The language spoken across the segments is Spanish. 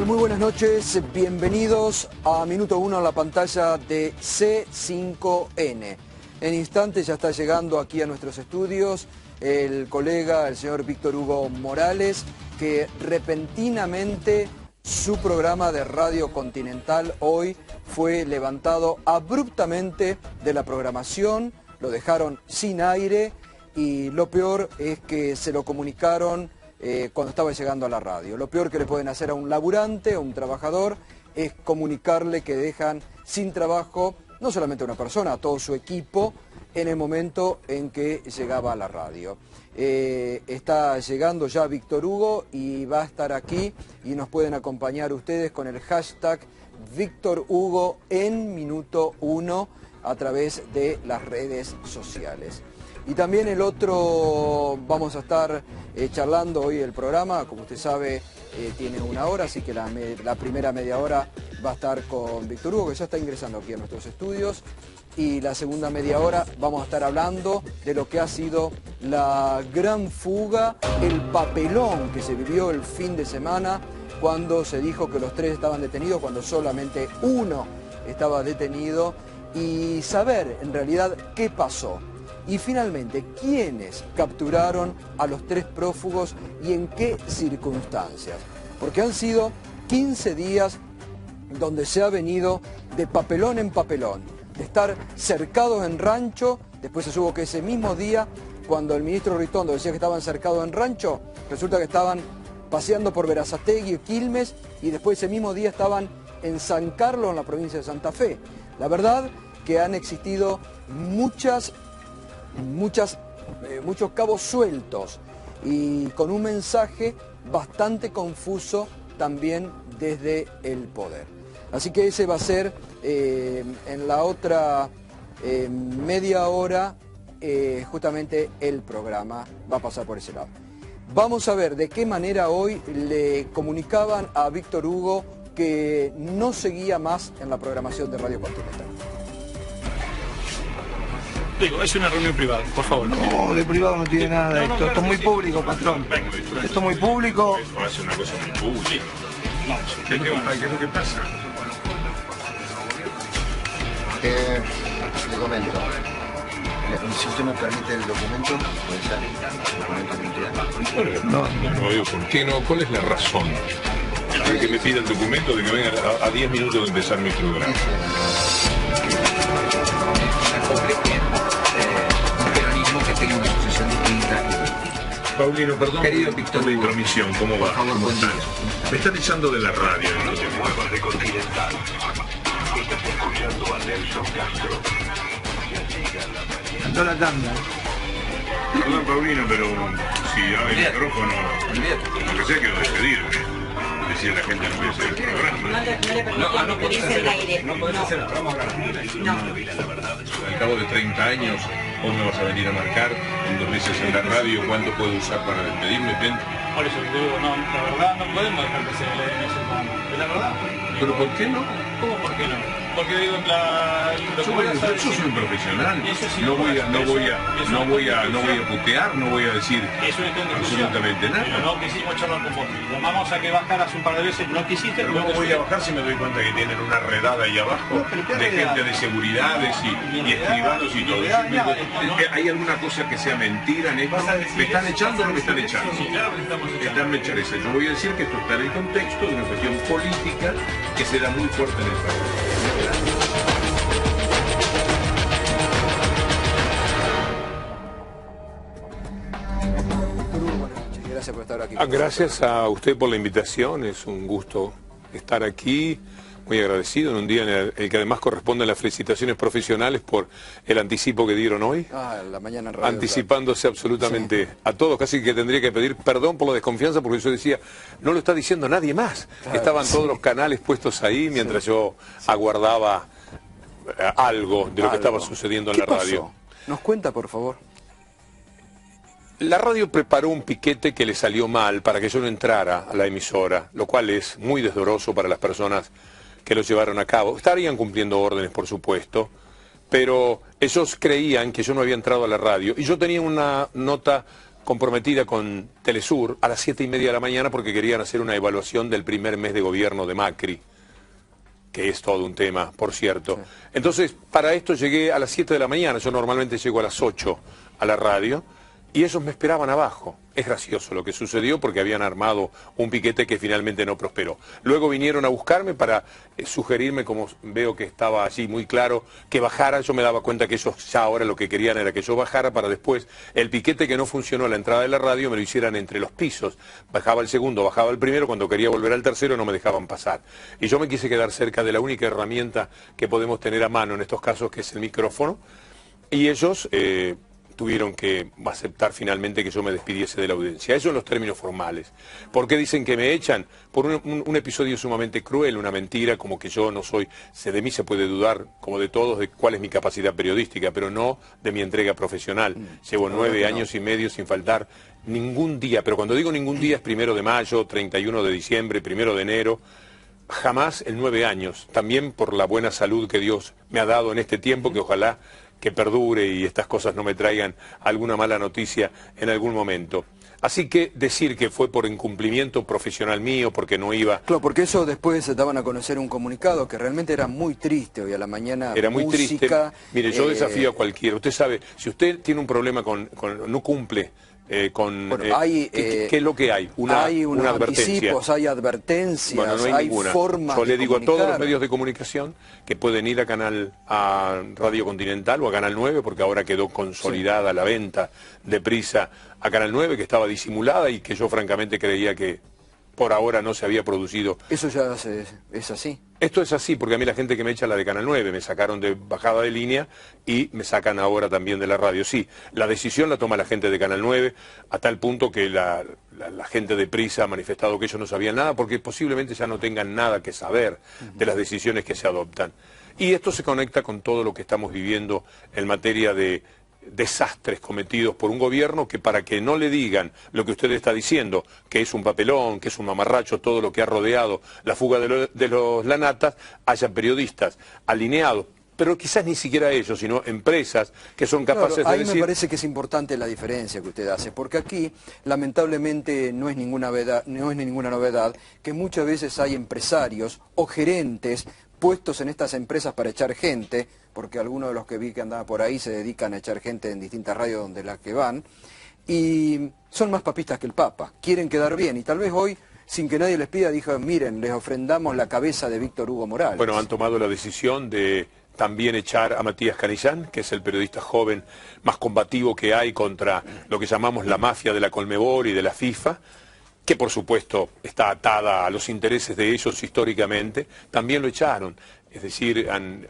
Muy buenas noches, bienvenidos a Minuto 1 en la pantalla de C5N. En instantes ya está llegando aquí a nuestros estudios el colega, el señor Víctor Hugo Morales, que repentinamente su programa de Radio Continental hoy fue levantado abruptamente de la programación, lo dejaron sin aire y lo peor es que se lo comunicaron cuando estaba llegando a la radio. Lo peor que le pueden hacer a un laburante, a un trabajador, es comunicarle que dejan sin trabajo no solamente a una persona, a todo su equipo en el momento en que llegaba a la radio. Está llegando ya Víctor Hugo y va a estar aquí y nos pueden acompañar ustedes con el hashtag Víctor Hugo en Minuto 1 a través de las redes sociales. Y también el otro, vamos a estar charlando hoy el programa, como usted sabe, tiene una hora, así que la primera media hora va a estar con Víctor Hugo, que ya está ingresando aquí a nuestros estudios, y la segunda media hora vamos a estar hablando de lo que ha sido la gran fuga, el papelón que se vivió el fin de semana, cuando se dijo que los tres estaban detenidos, cuando solamente uno estaba detenido, y saber en realidad qué pasó. Y finalmente, ¿quiénes capturaron a los tres prófugos y en qué circunstancias? Porque han sido 15 días donde se ha venido de papelón en papelón, de estar cercados en rancho. Después se supo que ese mismo día, cuando el ministro Ritondo decía que estaban cercados en rancho, resulta que estaban paseando por Berazategui y Quilmes, y después ese mismo día estaban en San Carlos, en la provincia de Santa Fe. La verdad que han existido muchos cabos sueltos y con un mensaje bastante confuso también desde el poder. Así que ese va a ser en la otra media hora justamente el programa, va a pasar por ese lado. Vamos a ver de qué manera hoy le comunicaban a Víctor Hugo que no seguía más en la programación de Radio Continental. Digo, es una reunión privada, por favor. No, de privado no tiene nada esto. Esto es muy público, patrón. Esto es muy público. Esto hace una cosa muy pública. ¿Qué es lo que pasa? Le comento. Si usted me permite el documento, puede ser. No veo por qué no. ¿Cuál es la razón de que me pida el documento de que venga a 10 minutos de empezar mi programa? Paulino, perdón. Querido Víctor por la intromisión, ¿cómo va? Por favor, buen día. Me están echando de la radio. No te muevas de Continental. Estás escuchando a Nelson Castro. Cantó la tanda. Perdón, Paulino, pero si abre el micrófono, lo que sea, quiero despedir. Decir a la gente no voy a hacer el programa. No podés hacer el aire. No podés hacer el programa. Al cabo de 30 años, vos me vas a venir a marcar en 2 meses en la radio cuánto puedo usar para despedirme. Por eso te digo, no, la verdad no podemos dejar que se le den esos manos. Es la verdad. ¿Pero por qué no? ¿Cómo por qué no? Porque digo, yo soy un profesional. No voy a putear, no voy a decir absolutamente nada. Pero no quisimos charlar con vos. Llamamos a que bajaras un par de veces, no quisiste. Pero ¿cómo voy a bajar si me doy cuenta que tienen una redada ahí abajo de gente de seguridades y escribanos y todo eso? ¿Hay alguna cosa que sea mentira en esto? ¿Me están echando o no me están echando? Sí, claro que estamos echando. Están echando. Yo voy a decir que esto está en el contexto de una cuestión política que se da muy fuerte en el país. Gracias por estar aquí. Gracias a usted por la invitación, es un gusto estar aquí, muy agradecido en un día en el que además corresponden las felicitaciones profesionales por el anticipo que dieron hoy. La mañana en radio. Anticipándose absolutamente a todos, casi que tendría que pedir perdón por la desconfianza porque yo decía, no lo está diciendo nadie más. Claro, estaban todos los canales puestos ahí mientras yo aguardaba algo de lo que estaba sucediendo en la radio. Pasó? ¿Nos cuenta, por favor? La radio preparó un piquete que le salió mal para que yo no entrara a la emisora, lo cual es muy desdoroso para las personas que lo llevaron a cabo. Estarían cumpliendo órdenes, por supuesto, pero ellos creían que yo no había entrado a la radio y yo tenía una nota comprometida con Telesur a las 7:30 de la mañana porque querían hacer una evaluación del primer mes de gobierno de Macri, que es todo un tema, por cierto. Entonces, para esto llegué a las 7 de la mañana, yo normalmente llego a las 8 a la radio, y ellos me esperaban abajo. Es gracioso lo que sucedió porque habían armado un piquete que finalmente no prosperó. Luego vinieron a buscarme para sugerirme, como veo que estaba allí muy claro, que bajara. Yo me daba cuenta que ellos ya ahora lo que querían era que yo bajara para después el piquete que no funcionó a la entrada de la radio me lo hicieran entre los pisos. Bajaba el segundo, bajaba el primero, cuando quería volver al tercero no me dejaban pasar. Y yo me quise quedar cerca de la única herramienta que podemos tener a mano en estos casos, que es el micrófono, y ellos tuvieron que aceptar finalmente que yo me despidiese de la audiencia. Eso en los términos formales. ¿Por qué dicen que me echan? Por un episodio sumamente cruel, una mentira, como que yo no soy, de mí se puede dudar, como de todos, de cuál es mi capacidad periodística, pero no de mi entrega profesional. Llevo 9 años y medio sin faltar ningún día, pero cuando digo ningún día es 1 de mayo, 31 de diciembre, 1 de enero, jamás en 9 años, también por la buena salud que Dios me ha dado en este tiempo, que ojalá que perdure y estas cosas no me traigan alguna mala noticia en algún momento. Así que decir que fue por incumplimiento profesional mío, porque no iba... Claro, porque eso después se daban a conocer un comunicado que realmente era muy triste hoy a la mañana. Era muy triste. Mire, yo desafío a cualquiera. Usted sabe, si usted tiene un problema no cumple... Bueno, ¿qué es lo que hay? Hay una advertencia. Anticipos, hay advertencias, bueno, no hay ninguna. Formas Yo le de digo comunicar. a todos los medios de comunicación que pueden ir a Radio Continental o a Canal 9, porque ahora quedó consolidada la venta de Prisa a Canal 9, que estaba disimulada y que yo francamente creía que por ahora no se había producido. Eso ya es así. Esto es así, porque a mí la gente que me echa la de Canal 9, me sacaron de bajada de línea y me sacan ahora también de la radio. Sí, la decisión la toma la gente de Canal 9, a tal punto que la gente de Prisa ha manifestado que ellos no sabían nada, porque posiblemente ya no tengan nada que saber de las decisiones que se adoptan. Y esto se conecta con todo lo que estamos viviendo en materia de desastres cometidos por un gobierno que, para que no le digan lo que usted está diciendo, que es un papelón, que es un mamarracho, todo lo que ha rodeado la fuga de los lanatas, haya periodistas alineados, pero quizás ni siquiera ellos, sino empresas que son capaces de decir... Ahí me parece que es importante la diferencia que usted hace, porque aquí lamentablemente no es ninguna novedad que muchas veces hay empresarios o gerentes puestos en estas empresas para echar gente, porque algunos de los que vi que andaban por ahí se dedican a echar gente en distintas radios donde las que van, y son más papistas que el Papa, quieren quedar bien, y tal vez hoy, sin que nadie les pida, dijo, miren, les ofrendamos la cabeza de Víctor Hugo Morales. Bueno, han tomado la decisión de también echar a Matías Canillán, que es el periodista joven más combativo que hay contra lo que llamamos la mafia de la Conmebol y de la FIFA, que por supuesto está atada a los intereses de ellos históricamente. También lo echaron, es decir,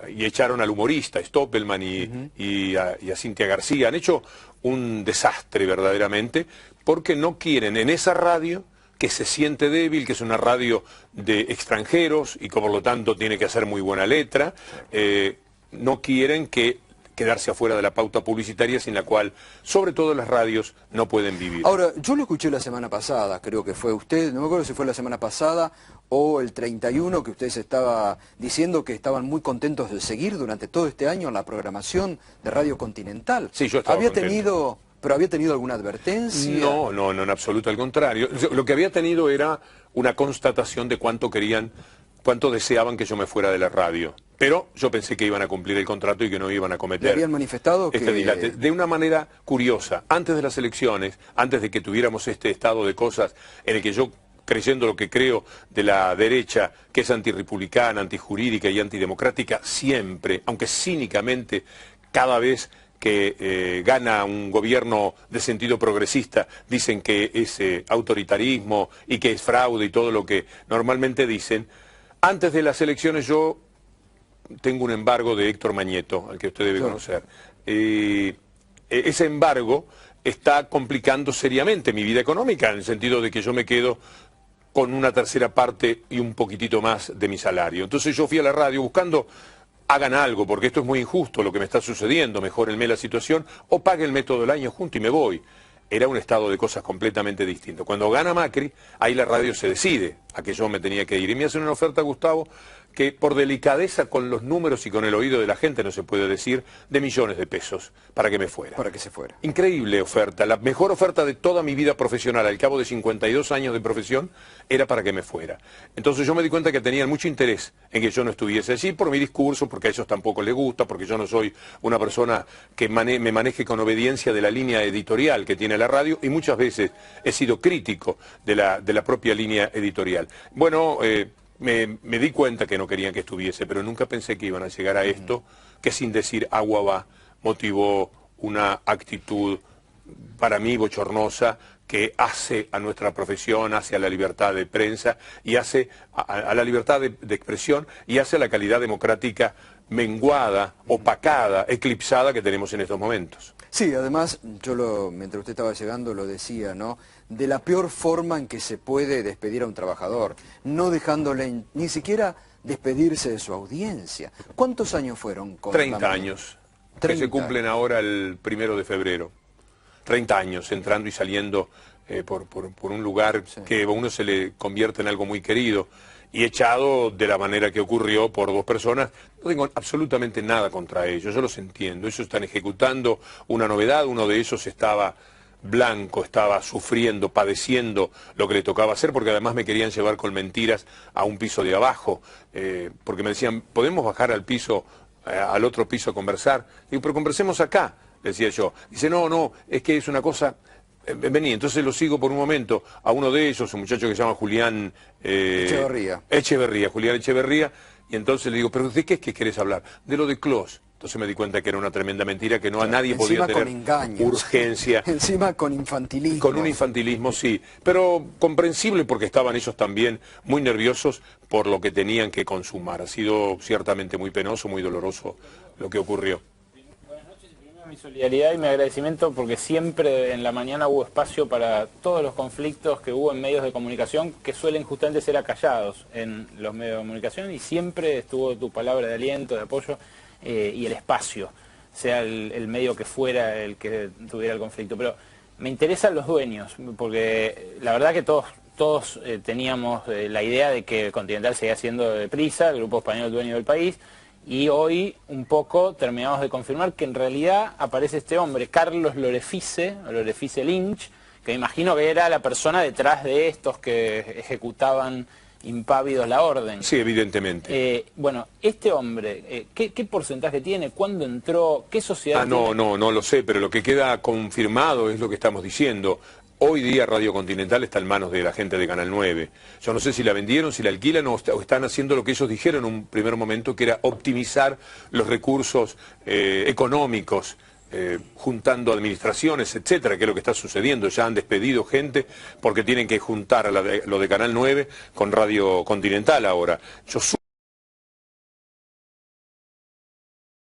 y echaron al humorista Stoppelman y a Cintia García. Han hecho un desastre verdaderamente, porque no quieren en esa radio, que se siente débil, que es una radio de extranjeros y que por lo tanto tiene que hacer muy buena letra, no quieren quedarse afuera de la pauta publicitaria, sin la cual, sobre todo las radios, no pueden vivir. Ahora, yo lo escuché la semana pasada, creo que fue usted, no me acuerdo si fue la semana pasada o el 31, que usted se estaba diciendo que estaban muy contentos de seguir durante todo este año la programación de Radio Continental. Sí, yo estaba contento. ¿Pero había tenido alguna advertencia? No, en absoluto, al contrario. Lo que había tenido era una constatación de cuánto deseaban que yo me fuera de la radio. Pero yo pensé que iban a cumplir el contrato y que no iban a cometer... ¿Le habían manifestado este dilate? De una manera curiosa. Antes de las elecciones, antes de que tuviéramos este estado de cosas en el que yo, creyendo lo que creo de la derecha, que es antirrepublicana, antijurídica y antidemocrática, siempre, aunque cínicamente, cada vez que gana un gobierno de sentido progresista, dicen que es autoritarismo y que es fraude y todo lo que normalmente dicen. Antes de las elecciones yo tengo un embargo de Héctor Mañeto, al que usted debe conocer. Ese embargo está complicando seriamente mi vida económica, en el sentido de que yo me quedo con una tercera parte y un poquitito más de mi salario. Entonces yo fui a la radio buscando... Hagan algo, porque esto es muy injusto lo que me está sucediendo, mejórenme la situación, o páguenme todo el año junto y me voy. Era un estado de cosas completamente distinto. Cuando gana Macri, ahí la radio se decide a que yo me tenía que ir. Y me hacen una oferta, Gustavo, que por delicadeza con los números y con el oído de la gente no se puede decir, de millones de pesos para que me fuera. Para que se fuera. Increíble oferta, la mejor oferta de toda mi vida profesional, al cabo de 52 años de profesión, era para que me fuera. Entonces yo me di cuenta que tenían mucho interés en que yo no estuviese allí por mi discurso, porque a ellos tampoco les gusta, porque yo no soy una persona que me maneje con obediencia de la línea editorial que tiene la radio, y muchas veces he sido crítico de la propia línea editorial. Bueno, me di cuenta que no querían que estuviese, pero nunca pensé que iban a llegar a esto, que sin decir agua va, motivó una actitud para mí bochornosa que hace a nuestra profesión, hace a la libertad de prensa y hace a la libertad de expresión y hace a la calidad democrática menguada, opacada, eclipsada que tenemos en estos momentos. Sí, además, mientras usted estaba llegando lo decía, ¿no? De la peor forma en que se puede despedir a un trabajador, no dejándole ni siquiera despedirse de su audiencia. ¿Cuántos años fueron? 30 años, 30. Que se cumplen ahora el 1 de febrero. 30 años entrando y saliendo por un lugar que a uno se le convierte en algo muy querido, y echado de la manera que ocurrió por dos personas. No tengo absolutamente nada contra ellos, yo los entiendo. Ellos están ejecutando una novedad, uno de ellos estaba blanco, estaba sufriendo, padeciendo lo que le tocaba hacer, porque además me querían llevar con mentiras a un piso de abajo, porque me decían, ¿podemos bajar al piso, al otro piso a conversar? Digo, pero conversemos acá, decía yo. Dice, no, es que es una cosa... Vení, entonces lo sigo por un momento a uno de ellos, un muchacho que se llama Julián Echeverría, y entonces le digo, ¿pero de qué es que querés hablar? De lo de Clos. Entonces me di cuenta que era una tremenda mentira, que no a nadie podía tener urgencia. Encima con infantilismo. Con un infantilismo, sí, pero comprensible porque estaban ellos también muy nerviosos por lo que tenían que consumar. Ha sido ciertamente muy penoso, muy doloroso lo que ocurrió. Mi solidaridad y mi agradecimiento porque siempre en la mañana hubo espacio para todos los conflictos que hubo en medios de comunicación que suelen justamente ser acallados en los medios de comunicación, y siempre estuvo tu palabra de aliento, de apoyo y el espacio, sea el medio que fuera el que tuviera el conflicto. Pero me interesan los dueños, porque la verdad que todos teníamos la idea de que Continental seguía siendo de Prisa, el grupo español dueño del país. Y hoy un poco terminamos de confirmar que en realidad aparece este hombre, Carlos Lorefice Lynch, que me imagino que era la persona detrás de estos que ejecutaban impávidos la orden. Sí, evidentemente. Bueno, este hombre, ¿qué porcentaje tiene? ¿Cuándo entró? ¿Qué sociedad tiene? No lo sé, pero lo que queda confirmado es lo que estamos diciendo. Hoy día Radio Continental está en manos de la gente de Canal 9. Yo no sé si la vendieron, si la alquilan o están haciendo lo que ellos dijeron en un primer momento, que era optimizar los recursos económicos, juntando administraciones, etcétera, que es lo que está sucediendo. Ya han despedido gente porque tienen que juntar lo de Canal 9 con Radio Continental ahora. Yo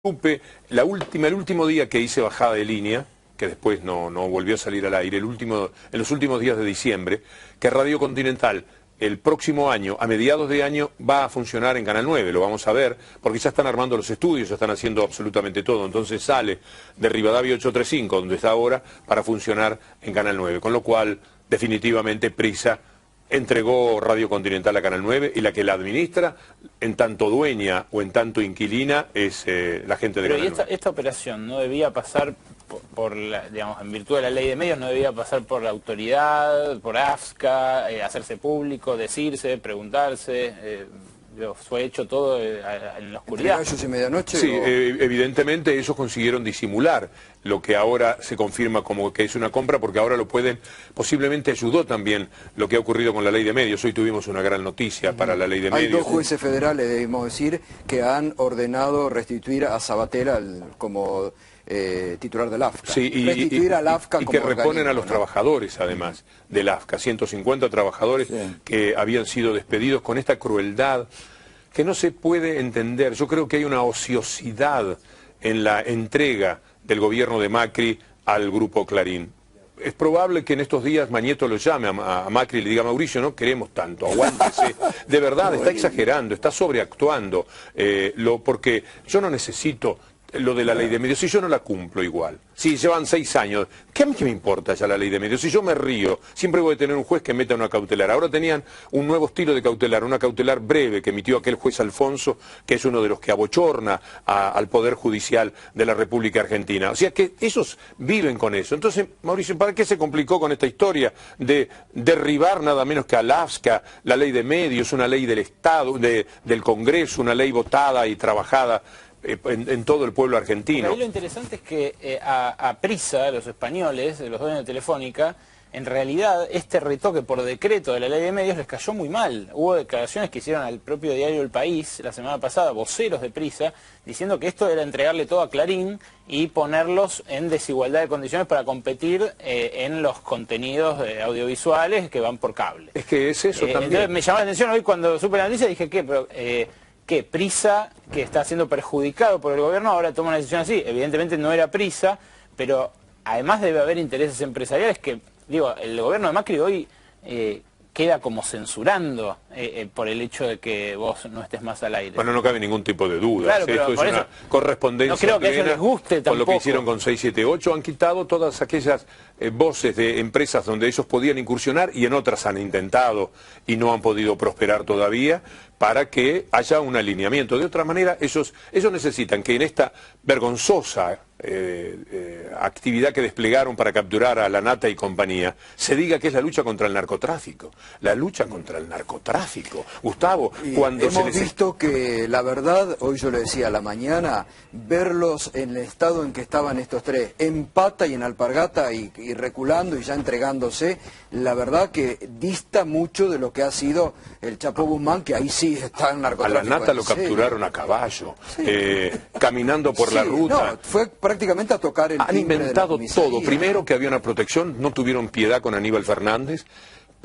supe el último día que hice bajada de línea, que después no volvió a salir al aire, en los últimos días de diciembre, que Radio Continental el próximo año, a mediados de año, va a funcionar en Canal 9, lo vamos a ver, porque ya están armando los estudios, ya están haciendo absolutamente todo, entonces sale de Rivadavia 835, donde está ahora, para funcionar en Canal 9, con lo cual, definitivamente, Prisa entregó Radio Continental a Canal 9, y la que la administra, en tanto dueña o en tanto inquilina, es la gente de Canal 9. Pero esta operación no debía pasar digamos, en virtud de la ley de medios, no debía pasar por la autoridad, por AFSCA, hacerse público, decirse, preguntarse, fue hecho todo en la oscuridad. ¿Gallos y medianoche? Sí, evidentemente ellos consiguieron disimular lo que ahora se confirma como que es una compra, porque ahora lo pueden, posiblemente ayudó también lo que ha ocurrido con la ley de medios. Hoy tuvimos una gran noticia para la ley de medios. Hay dos jueces federales, debemos decir, que han ordenado restituir a Sabater como titular del AFCA. Sí, restituir al AFCA y como que reponen organismo, a los trabajadores, además, del AFCA. 150 trabajadores que habían sido despedidos con esta crueldad que no se puede entender. Yo creo que hay una ociosidad en la entrega del gobierno de Macri al grupo Clarín. Es probable que en estos días Mañeto lo llame a Macri y le diga: Mauricio, no queremos tanto, aguántese. De verdad, está exagerando, está sobreactuando, porque yo no necesito lo de la ley de medios, si yo no la cumplo igual, si llevan 6 años, ¿qué a mí qué me importa ya la ley de medios? Si yo me río, siempre voy a tener un juez que meta una cautelar. Ahora tenían un nuevo estilo de cautelar, una cautelar breve que emitió aquel juez Alfonso, que es uno de los que abochorna al Poder Judicial de la República Argentina. O sea que ellos viven con eso. Entonces, Mauricio, ¿para qué se complicó con esta historia de derribar nada menos que a Alaska, la ley de medios, una ley del Estado, del Congreso, una ley votada y trabajada en todo el pueblo argentino? Ahí lo interesante es que a Prisa, los españoles, los dueños de Telefónica, en realidad este retoque por decreto de la ley de medios les cayó muy mal. Hubo declaraciones que hicieron al propio diario El País la semana pasada, voceros de Prisa, diciendo que esto era entregarle todo a Clarín y ponerlos en desigualdad de condiciones para competir en los contenidos audiovisuales que van por cable. Es que es eso también. Entonces me llamó la atención hoy cuando supe la noticia, dije, ¿qué? Pero, ¿qué? Prisa, que está siendo perjudicado por el gobierno, ahora toma una decisión así. Evidentemente no era Prisa, pero además debe haber intereses empresariales que, digo, el gobierno de Macri hoy queda como censurando por el hecho de que vos no estés más al aire. Bueno, no cabe ningún tipo de duda. Claro, pero esto es una correspondencia no creo que a ellos les guste con lo que tampoco. hicieron con 678. Han quitado todas aquellas voces de empresas donde ellos podían incursionar y en otras han intentado y no han podido prosperar todavía, para que haya un alineamiento. De otra manera, ellos necesitan que en esta vergonzosa actividad que desplegaron para capturar a Lanata y compañía, se diga que es la lucha contra el narcotráfico. La lucha contra el narcotráfico. Gustavo, cuando hemos visto que la verdad, hoy yo le decía a la mañana, verlos en el estado en que estaban estos tres, en Pata y en Alpargata y reculando y ya entregándose, la verdad que dista mucho de lo que ha sido el Chapo Guzmán, que ahí sí está el narcotráfico. A Lanata lo capturaron a caballo, caminando por la ruta. No, fue prácticamente a tocar el Han inventado todo. Primero que había una protección, no tuvieron piedad con Aníbal Fernández,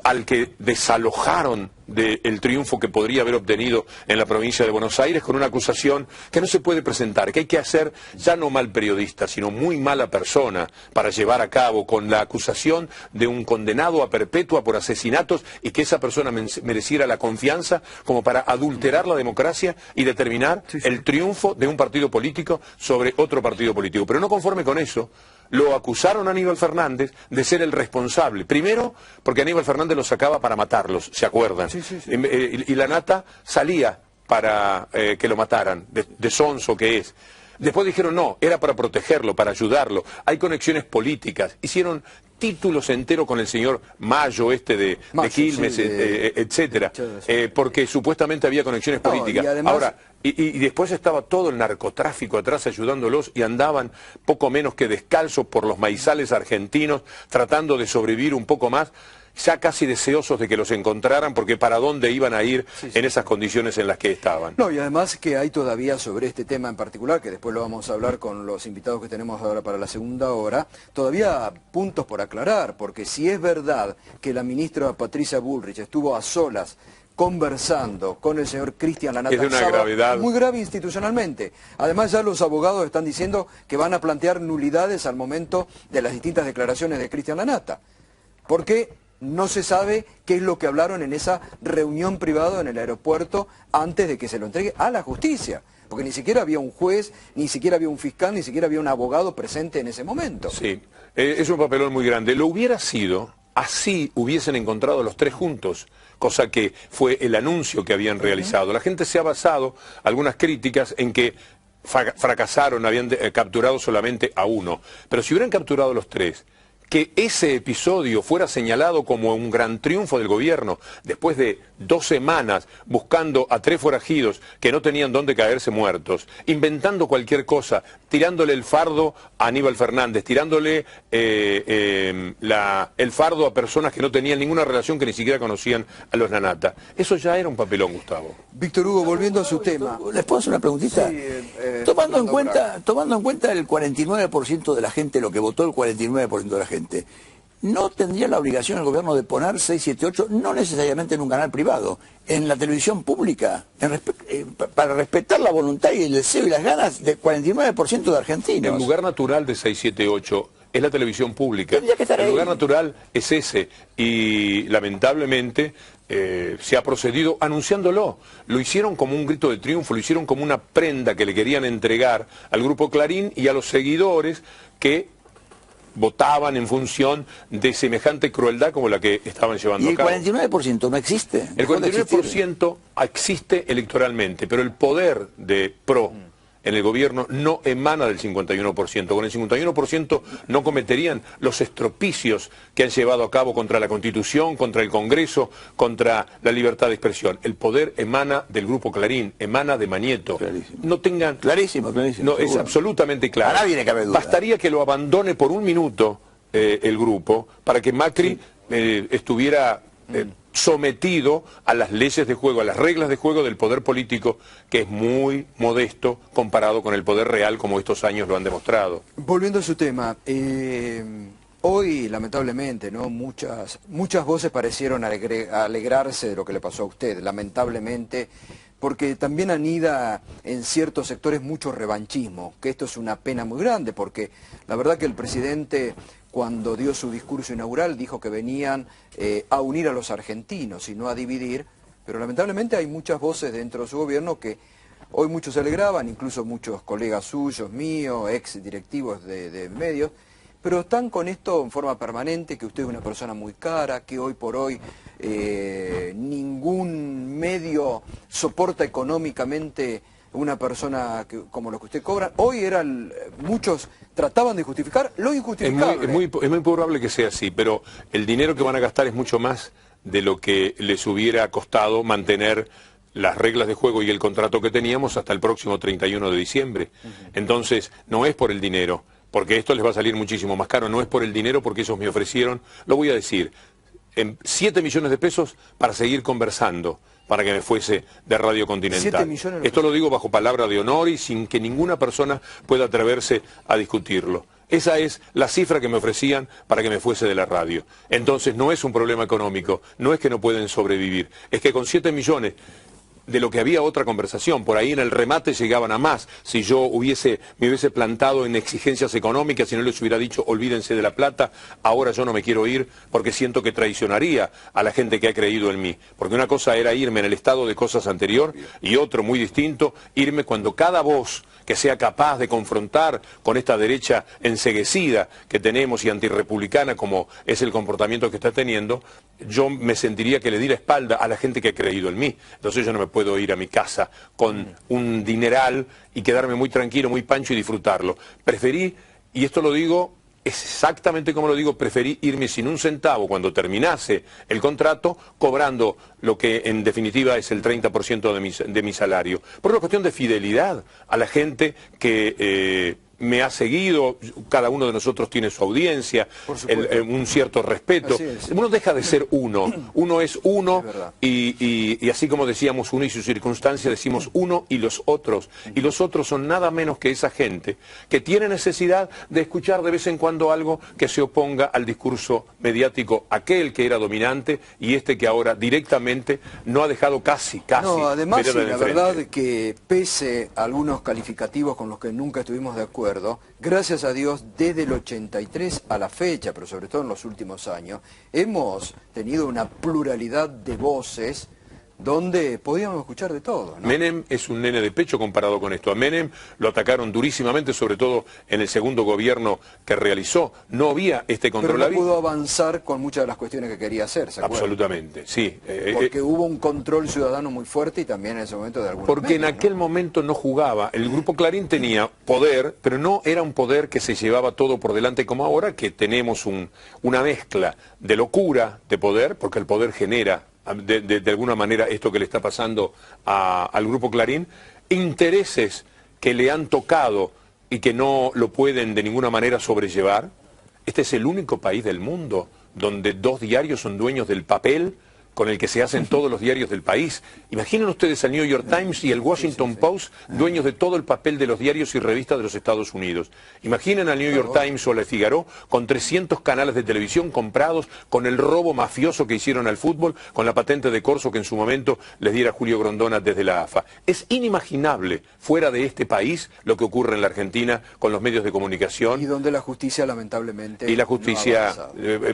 al que desalojaron del triunfo que podría haber obtenido en la provincia de Buenos Aires con una acusación que no se puede presentar, que hay que hacer ya no mal periodista, sino muy mala persona para llevar a cabo, con la acusación de un condenado a perpetua por asesinatos y que esa persona mereciera la confianza como para adulterar la democracia y determinar el triunfo de un partido político sobre otro partido político. Pero no conforme con eso, lo acusaron a Aníbal Fernández de ser el responsable. Primero, porque Aníbal Fernández lo sacaba para matarlos, ¿se acuerdan? Y Lanata salía para que lo mataran, de sonso que es. Después dijeron no, era para protegerlo, para ayudarlo. Hay conexiones políticas. Hicieron títulos enteros con el señor Mayo, de Quilmes, etcétera, porque supuestamente había conexiones políticas. Y además... Ahora, y después estaba todo el narcotráfico atrás ayudándolos y andaban poco menos que descalzos por los maizales argentinos, tratando de sobrevivir un poco más, ya casi deseosos de que los encontraran, porque para dónde iban a ir en esas condiciones en las que estaban. No, y además que hay todavía sobre este tema en particular, que después lo vamos a hablar con los invitados que tenemos ahora para la segunda hora, todavía puntos por aclarar, porque si es verdad que la ministra Patricia Bullrich estuvo a solas conversando con el señor Cristian Lanata, es de una gravedad muy grave institucionalmente. Además ya los abogados están diciendo que van a plantear nulidades al momento de las distintas declaraciones de Cristian Lanata, porque no se sabe qué es lo que hablaron en esa reunión privada en el aeropuerto antes de que se lo entregue a la justicia. Porque ni siquiera había un juez, ni siquiera había un fiscal, ni siquiera había un abogado presente en ese momento. Sí, es un papelón muy grande. Lo hubiera sido, así hubiesen encontrado los tres juntos, cosa que fue el anuncio que habían realizado. La gente se ha basado, algunas críticas, en que fracasaron, habían capturado solamente a uno. Pero si hubieran capturado los tres, que ese episodio fuera señalado como un gran triunfo del gobierno, después de 2 semanas buscando a 3 forajidos que no tenían dónde caerse muertos, inventando cualquier cosa, tirándole el fardo a Aníbal Fernández, tirándole el fardo a personas que no tenían ninguna relación, que ni siquiera conocían a los Lanata. Eso ya era un papelón, Gustavo. Víctor Hugo, volviendo a su tema. ¿Les puedo hacer una preguntita? Sí, tomando en cuenta el 49% de la gente, lo que votó el 49% de la gente, ¿no tendría la obligación el gobierno de poner 678, no necesariamente en un canal privado, en la televisión pública, para respetar la voluntad y el deseo y las ganas del 49% de argentinos? El lugar natural de 678 es la televisión pública. El lugar natural es ese y lamentablemente se ha procedido anunciándolo. Lo hicieron como un grito de triunfo, lo hicieron como una prenda que le querían entregar al Grupo Clarín y a los seguidores que votaban en función de semejante crueldad como la que estaban llevando a cabo. ¿Y el 49% no existe? El 49% existe electoralmente, pero el poder de PRO en el gobierno no emana del 51%. Con el 51% no cometerían los estropicios que han llevado a cabo contra la Constitución, contra el Congreso, contra la libertad de expresión. El poder emana del Grupo Clarín, emana de Manieto. Clarísimo. No tengan... Clarísimo. No, es absolutamente claro. A nadie le cabe duda. Bastaría que lo abandone por un minuto el grupo para que Macri estuviera... sometido a las leyes de juego, a las reglas de juego del poder político, que es muy modesto comparado con el poder real, como estos años lo han demostrado. Volviendo a su tema, hoy lamentablemente, ¿no? muchas voces parecieron alegrarse de lo que le pasó a usted, lamentablemente, porque también anida en ciertos sectores mucho revanchismo, que esto es una pena muy grande, porque la verdad que el presidente, cuando dio su discurso inaugural, dijo que venían a unir a los argentinos y no a dividir, pero lamentablemente hay muchas voces dentro de su gobierno que hoy muchos se alegraban, incluso muchos colegas suyos, míos, ex directivos de medios, pero están con esto en forma permanente, que usted es una persona muy cara, que hoy por hoy ningún medio soporta económicamente una persona como lo que usted cobra. Hoy muchos trataban de justificar lo injustificable. Es muy probable que sea así, pero el dinero que van a gastar es mucho más de lo que les hubiera costado mantener las reglas de juego y el contrato que teníamos hasta el próximo 31 de diciembre. Entonces, no es por el dinero, porque esto les va a salir muchísimo más caro. No es por el dinero, porque ellos me ofrecieron, lo voy a decir, 7 millones de pesos para seguir conversando, para que me fuese de Radio Continental. Esto lo digo bajo palabra de honor y sin que ninguna persona pueda atreverse a discutirlo. Esa es la cifra que me ofrecían para que me fuese de la radio. Entonces no es un problema económico, no es que no pueden sobrevivir, es que con 7 millones... de lo que había otra conversación, por ahí en el remate llegaban a más, si yo me hubiese plantado en exigencias económicas, si no les hubiera dicho olvídense de la plata, ahora yo no me quiero ir porque siento que traicionaría a la gente que ha creído en mí, porque una cosa era irme en el estado de cosas anterior y otro muy distinto, irme cuando cada voz que sea capaz de confrontar con esta derecha enceguecida que tenemos y antirrepublicana como es el comportamiento que está teniendo, yo me sentiría que le di la espalda a la gente que ha creído en mí. Entonces yo no me puedo ir a mi casa con un dineral y quedarme muy tranquilo, muy pancho y disfrutarlo. Preferí, y esto lo digo exactamente como lo digo, preferí irme sin un centavo cuando terminase el contrato, cobrando lo que en definitiva es el 30% de mi salario. Por una cuestión de fidelidad a la gente que me ha seguido, cada uno de nosotros tiene su audiencia, un cierto respeto. Uno deja de ser uno es uno y así como decíamos uno y su circunstancia, decimos uno y los otros. Y los otros son nada menos que esa gente que tiene necesidad de escuchar de vez en cuando algo que se oponga al discurso mediático, aquel que era dominante y este que ahora directamente no ha dejado casi. No, además sí, la verdad que pese a algunos calificativos con los que nunca estuvimos de acuerdo, gracias a Dios, desde el 83 a la fecha, pero sobre todo en los últimos años, hemos tenido una pluralidad de voces donde podíamos escuchar de todo, ¿no? Menem es un nene de pecho comparado con esto. A Menem lo atacaron durísimamente, sobre todo en el segundo gobierno que realizó. No había este control. Pero no pudo avanzar con muchas de las cuestiones que quería hacer, ¿se acuerdan? Absolutamente, sí. Porque hubo un control ciudadano muy fuerte y también en ese momento de algunos Porque medios, en aquel momento no jugaba. El Grupo Clarín tenía poder, pero no era un poder que se llevaba todo por delante como ahora, que tenemos una mezcla de locura de poder, porque el poder genera de alguna manera esto que le está pasando al Grupo Clarín, intereses que le han tocado y que no lo pueden de ninguna manera sobrellevar. Este es el único país del mundo donde 2 diarios son dueños del papel con el que se hacen todos los diarios del país. Imaginen ustedes al New York Times y el Washington Post, dueños de todo el papel de los diarios y revistas de los Estados Unidos. Imaginen al New York Times o Le Figaro con 300 canales de televisión comprados, con el robo mafioso que hicieron al fútbol, con la patente de corso que en su momento les diera Julio Grondona desde la AFA. Es inimaginable fuera de este país lo que ocurre en la Argentina con los medios de comunicación. Y donde la justicia lamentablemente y la justicia,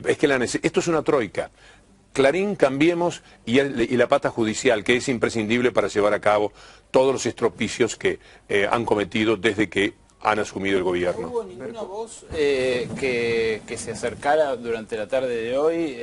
es que esto es una troika. Clarín, Cambiemos y la pata judicial, que es imprescindible para llevar a cabo todos los estropicios que han cometido desde que han asumido el gobierno. ¿No hubo ninguna voz que se acercara durante la tarde de hoy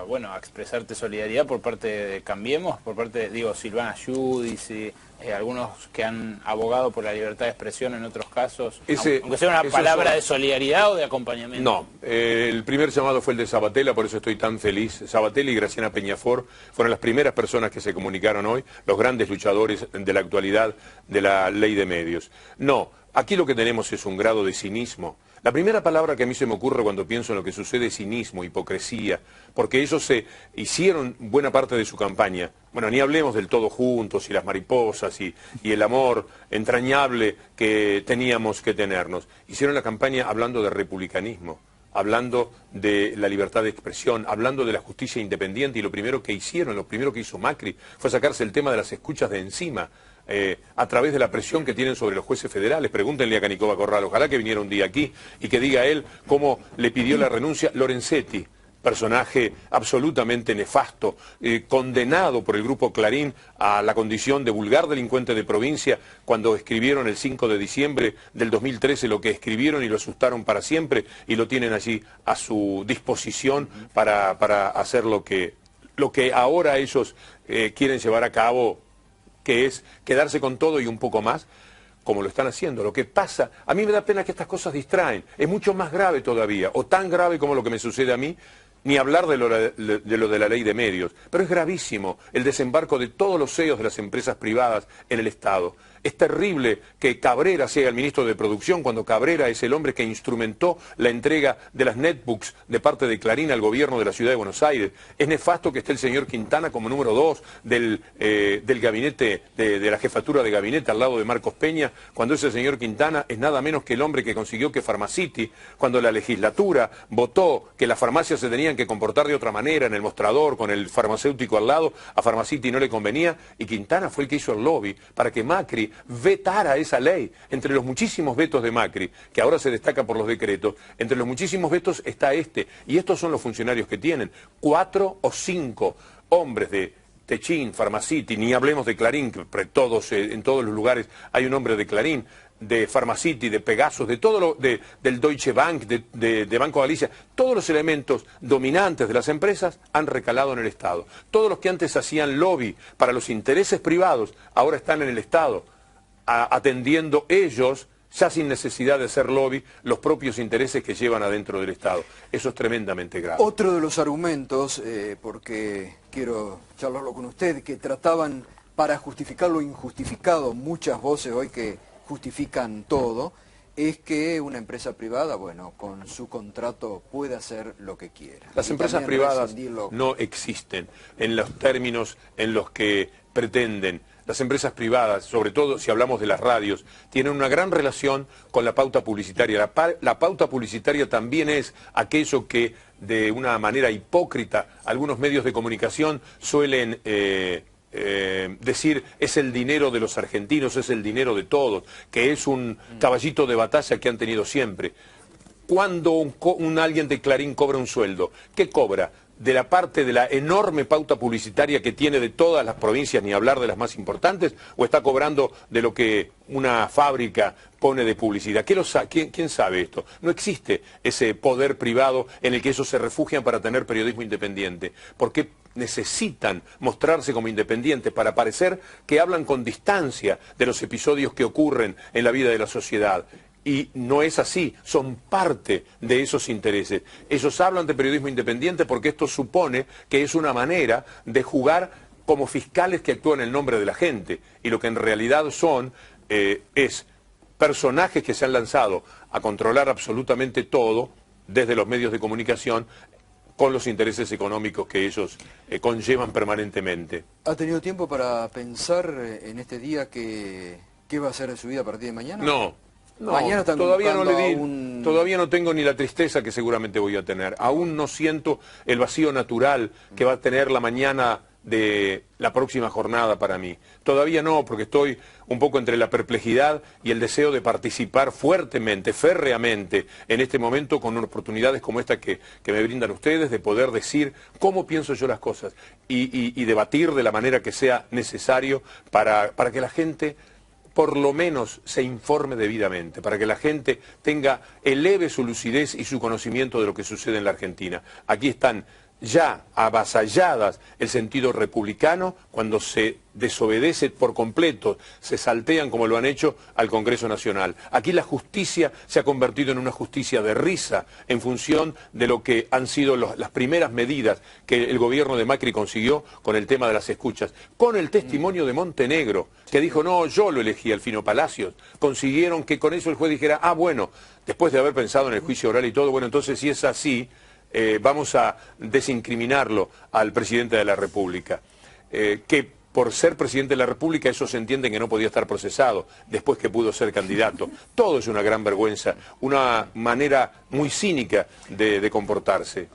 bueno, a expresarte solidaridad por parte de Cambiemos, por parte de, Silvana Giudici, algunos que han abogado por la libertad de expresión en otros casos, aunque sea una palabra de solidaridad o de acompañamiento? No, el primer llamado fue el de Sabatella, por eso estoy tan feliz. Sabatella y Graciana Peñafort fueron las primeras personas que se comunicaron hoy, los grandes luchadores de la actualidad de la ley de medios. No, aquí lo que tenemos es un grado de cinismo. La primera palabra que a mí se me ocurre cuando pienso en lo que sucede es cinismo, hipocresía, porque ellos se hicieron buena parte de su campaña. Bueno, ni hablemos del Todos Juntos y las mariposas y el amor entrañable que teníamos que tenernos. Hicieron la campaña hablando de republicanismo, hablando de la libertad de expresión, hablando de la justicia independiente, y lo primero que hicieron, lo primero que hizo Macri fue sacarse el tema de las escuchas de encima, a través de la presión que tienen sobre los jueces federales. Pregúntenle a Canicova Corral, ojalá que viniera un día aquí y que diga él cómo le pidió la renuncia Lorenzetti, personaje absolutamente nefasto, condenado por el grupo Clarín a la condición de vulgar delincuente de provincia cuando escribieron el 5 de diciembre del 2013 lo que escribieron y lo asustaron para siempre y lo tienen allí a su disposición para hacer lo que ahora ellos quieren llevar a cabo, que es quedarse con todo y un poco más, como lo están haciendo. Lo que pasa, a mí me da pena que estas cosas distraen, es mucho más grave todavía, o tan grave como lo que me sucede a mí, ni hablar de lo de la ley de medios, pero es gravísimo el desembarco de todos los CEOs de las empresas privadas en el Estado. Es terrible que Cabrera sea el ministro de Producción cuando Cabrera es el hombre que instrumentó la entrega de las netbooks de parte de Clarín al gobierno de la Ciudad de Buenos Aires. Es nefasto que esté el señor Quintana como número 2 del gabinete, de la jefatura de gabinete al lado de Marcos Peña, cuando ese señor Quintana es nada menos que el hombre que consiguió que Pharmacity, cuando la legislatura votó que las farmacias se tenían que comportar de otra manera en el mostrador, con el farmacéutico al lado, a Pharmacity no le convenía, y Quintana fue el que hizo el lobby para que Macri vetara esa ley. Entre los muchísimos vetos de Macri, que ahora se destaca por los decretos, entre los muchísimos vetos está este, y estos son los funcionarios que tienen, 4 o 5 hombres de Techín, Pharmacity, ni hablemos de Clarín, que en todos los lugares hay un hombre de Clarín, de Pharmacity, de Pegasus, de todo del Deutsche Bank, de Banco Galicia, todos los elementos dominantes de las empresas han recalado en el Estado. Todos los que antes hacían lobby para los intereses privados, ahora están en el Estado, atendiendo ellos, ya sin necesidad de hacer lobby, los propios intereses que llevan adentro del Estado. Eso es tremendamente grave. Otro de los argumentos, porque quiero charlarlo con usted, que trataban para justificar lo injustificado, muchas voces hoy que justifican todo, es que una empresa privada, bueno, con su contrato puede hacer lo que quiera. Las empresas privadas no existen en los términos en los que pretenden. Las empresas privadas, sobre todo si hablamos de las radios, tienen una gran relación con la pauta publicitaria. La pauta publicitaria también es aquello que de una manera hipócrita algunos medios de comunicación suelen decir es el dinero de los argentinos, es el dinero de todos, que es un caballito de batalla que han tenido siempre. Cuando alguien de Clarín cobra un sueldo, ¿qué cobra? De la parte de la enorme pauta publicitaria que tiene de todas las provincias, ni hablar de las más importantes, o está cobrando de lo que una fábrica pone de publicidad. ¿Quién sabe esto? No existe ese poder privado en el que ellos se refugian para tener periodismo independiente, porque necesitan mostrarse como independientes para parecer que hablan con distancia de los episodios que ocurren en la vida de la sociedad. Y no es así, son parte de esos intereses. Ellos hablan de periodismo independiente porque esto supone que es una manera de jugar como fiscales que actúan en el nombre de la gente. Y lo que en realidad son es personajes que se han lanzado a controlar absolutamente todo desde los medios de comunicación, con los intereses económicos que ellos conllevan permanentemente. ¿Ha tenido tiempo para pensar en este día qué va a ser de su vida a partir de mañana? No, Mañana están todavía convocando todavía no tengo ni la tristeza que seguramente voy a tener. Aún no siento el vacío natural que va a tener la mañana de la próxima jornada para mí. Todavía no, porque estoy un poco entre la perplejidad y el deseo de participar fuertemente, férreamente, en este momento con oportunidades como esta que me brindan ustedes, de poder decir cómo pienso yo las cosas y debatir de la manera que sea necesario para que la gente por lo menos se informe debidamente, para que la gente eleve su lucidez y su conocimiento de lo que sucede en la Argentina. Aquí están ya avasalladas el sentido republicano cuando se desobedece por completo, se saltean como lo han hecho al Congreso Nacional. Aquí la justicia se ha convertido en una justicia de risa en función de lo que han sido las primeras medidas que el gobierno de Macri consiguió con el tema de las escuchas. Con el testimonio de Montenegro, que dijo, no, yo lo elegí, Alfino Palacios, consiguieron que con eso el juez dijera, ah, bueno, después de haber pensado en el juicio oral y todo, bueno, entonces si es así, vamos a desincriminarlo al presidente de la República, que por ser presidente de la República eso se entiende que no podía estar procesado después que pudo ser candidato. Todo es una gran vergüenza, una manera muy cínica de comportarse.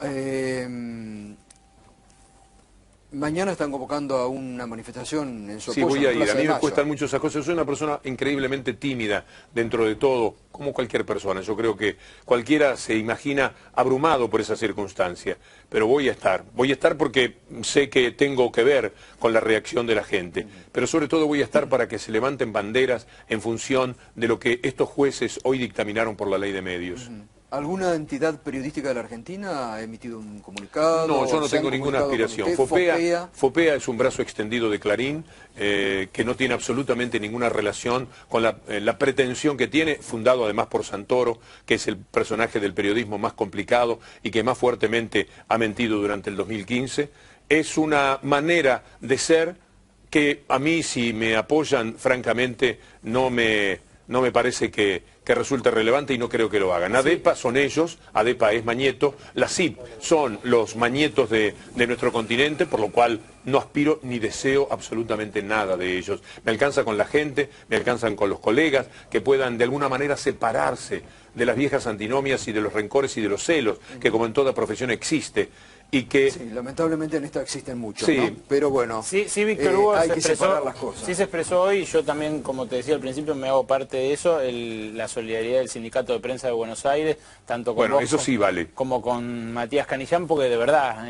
Mañana están convocando a una manifestación en su Sí, apoyo. voy a ir. A mí me Mayo. cuestan mucho esas cosas. Soy una persona increíblemente tímida dentro de todo, como cualquier persona. Yo creo que cualquiera se imagina abrumado por esa circunstancia. Pero voy a estar. Voy a estar porque sé que tengo que ver con la reacción de la gente. Pero sobre todo voy a estar para que se levanten banderas en función de lo que estos jueces hoy dictaminaron por la ley de medios. ¿Alguna entidad periodística de la Argentina ha emitido un comunicado? No, yo no ¿Se han tengo ninguna comunicado aspiración. con usted? FOPEA es un brazo extendido de Clarín, que no tiene absolutamente ninguna relación con la pretensión que tiene, fundado además por Santoro, que es el personaje del periodismo más complicado y que más fuertemente ha mentido durante el 2015. Es una manera de ser que a mí, si me apoyan, francamente, no me parece que resulte relevante y no creo que lo hagan. ADEPA son ellos, ADEPA es Mañeto, la CIP son los Mañetos de nuestro continente, por lo cual no aspiro ni deseo absolutamente nada de ellos. Me alcanza con la gente, me alcanzan con los colegas, que puedan de alguna manera separarse de las viejas antinomias y de los rencores y de los celos, que como en toda profesión existe. Y que... Sí, lamentablemente en esto existen muchos, sí, ¿no? Pero bueno, Sí, Víctor Hugo hay que separar las cosas. Sí se expresó hoy, yo también, como te decía al principio, me hago parte de eso, la solidaridad del Sindicato de Prensa de Buenos Aires, tanto con Bueno, vos eso sí vale. como con Matías Canillán, porque de verdad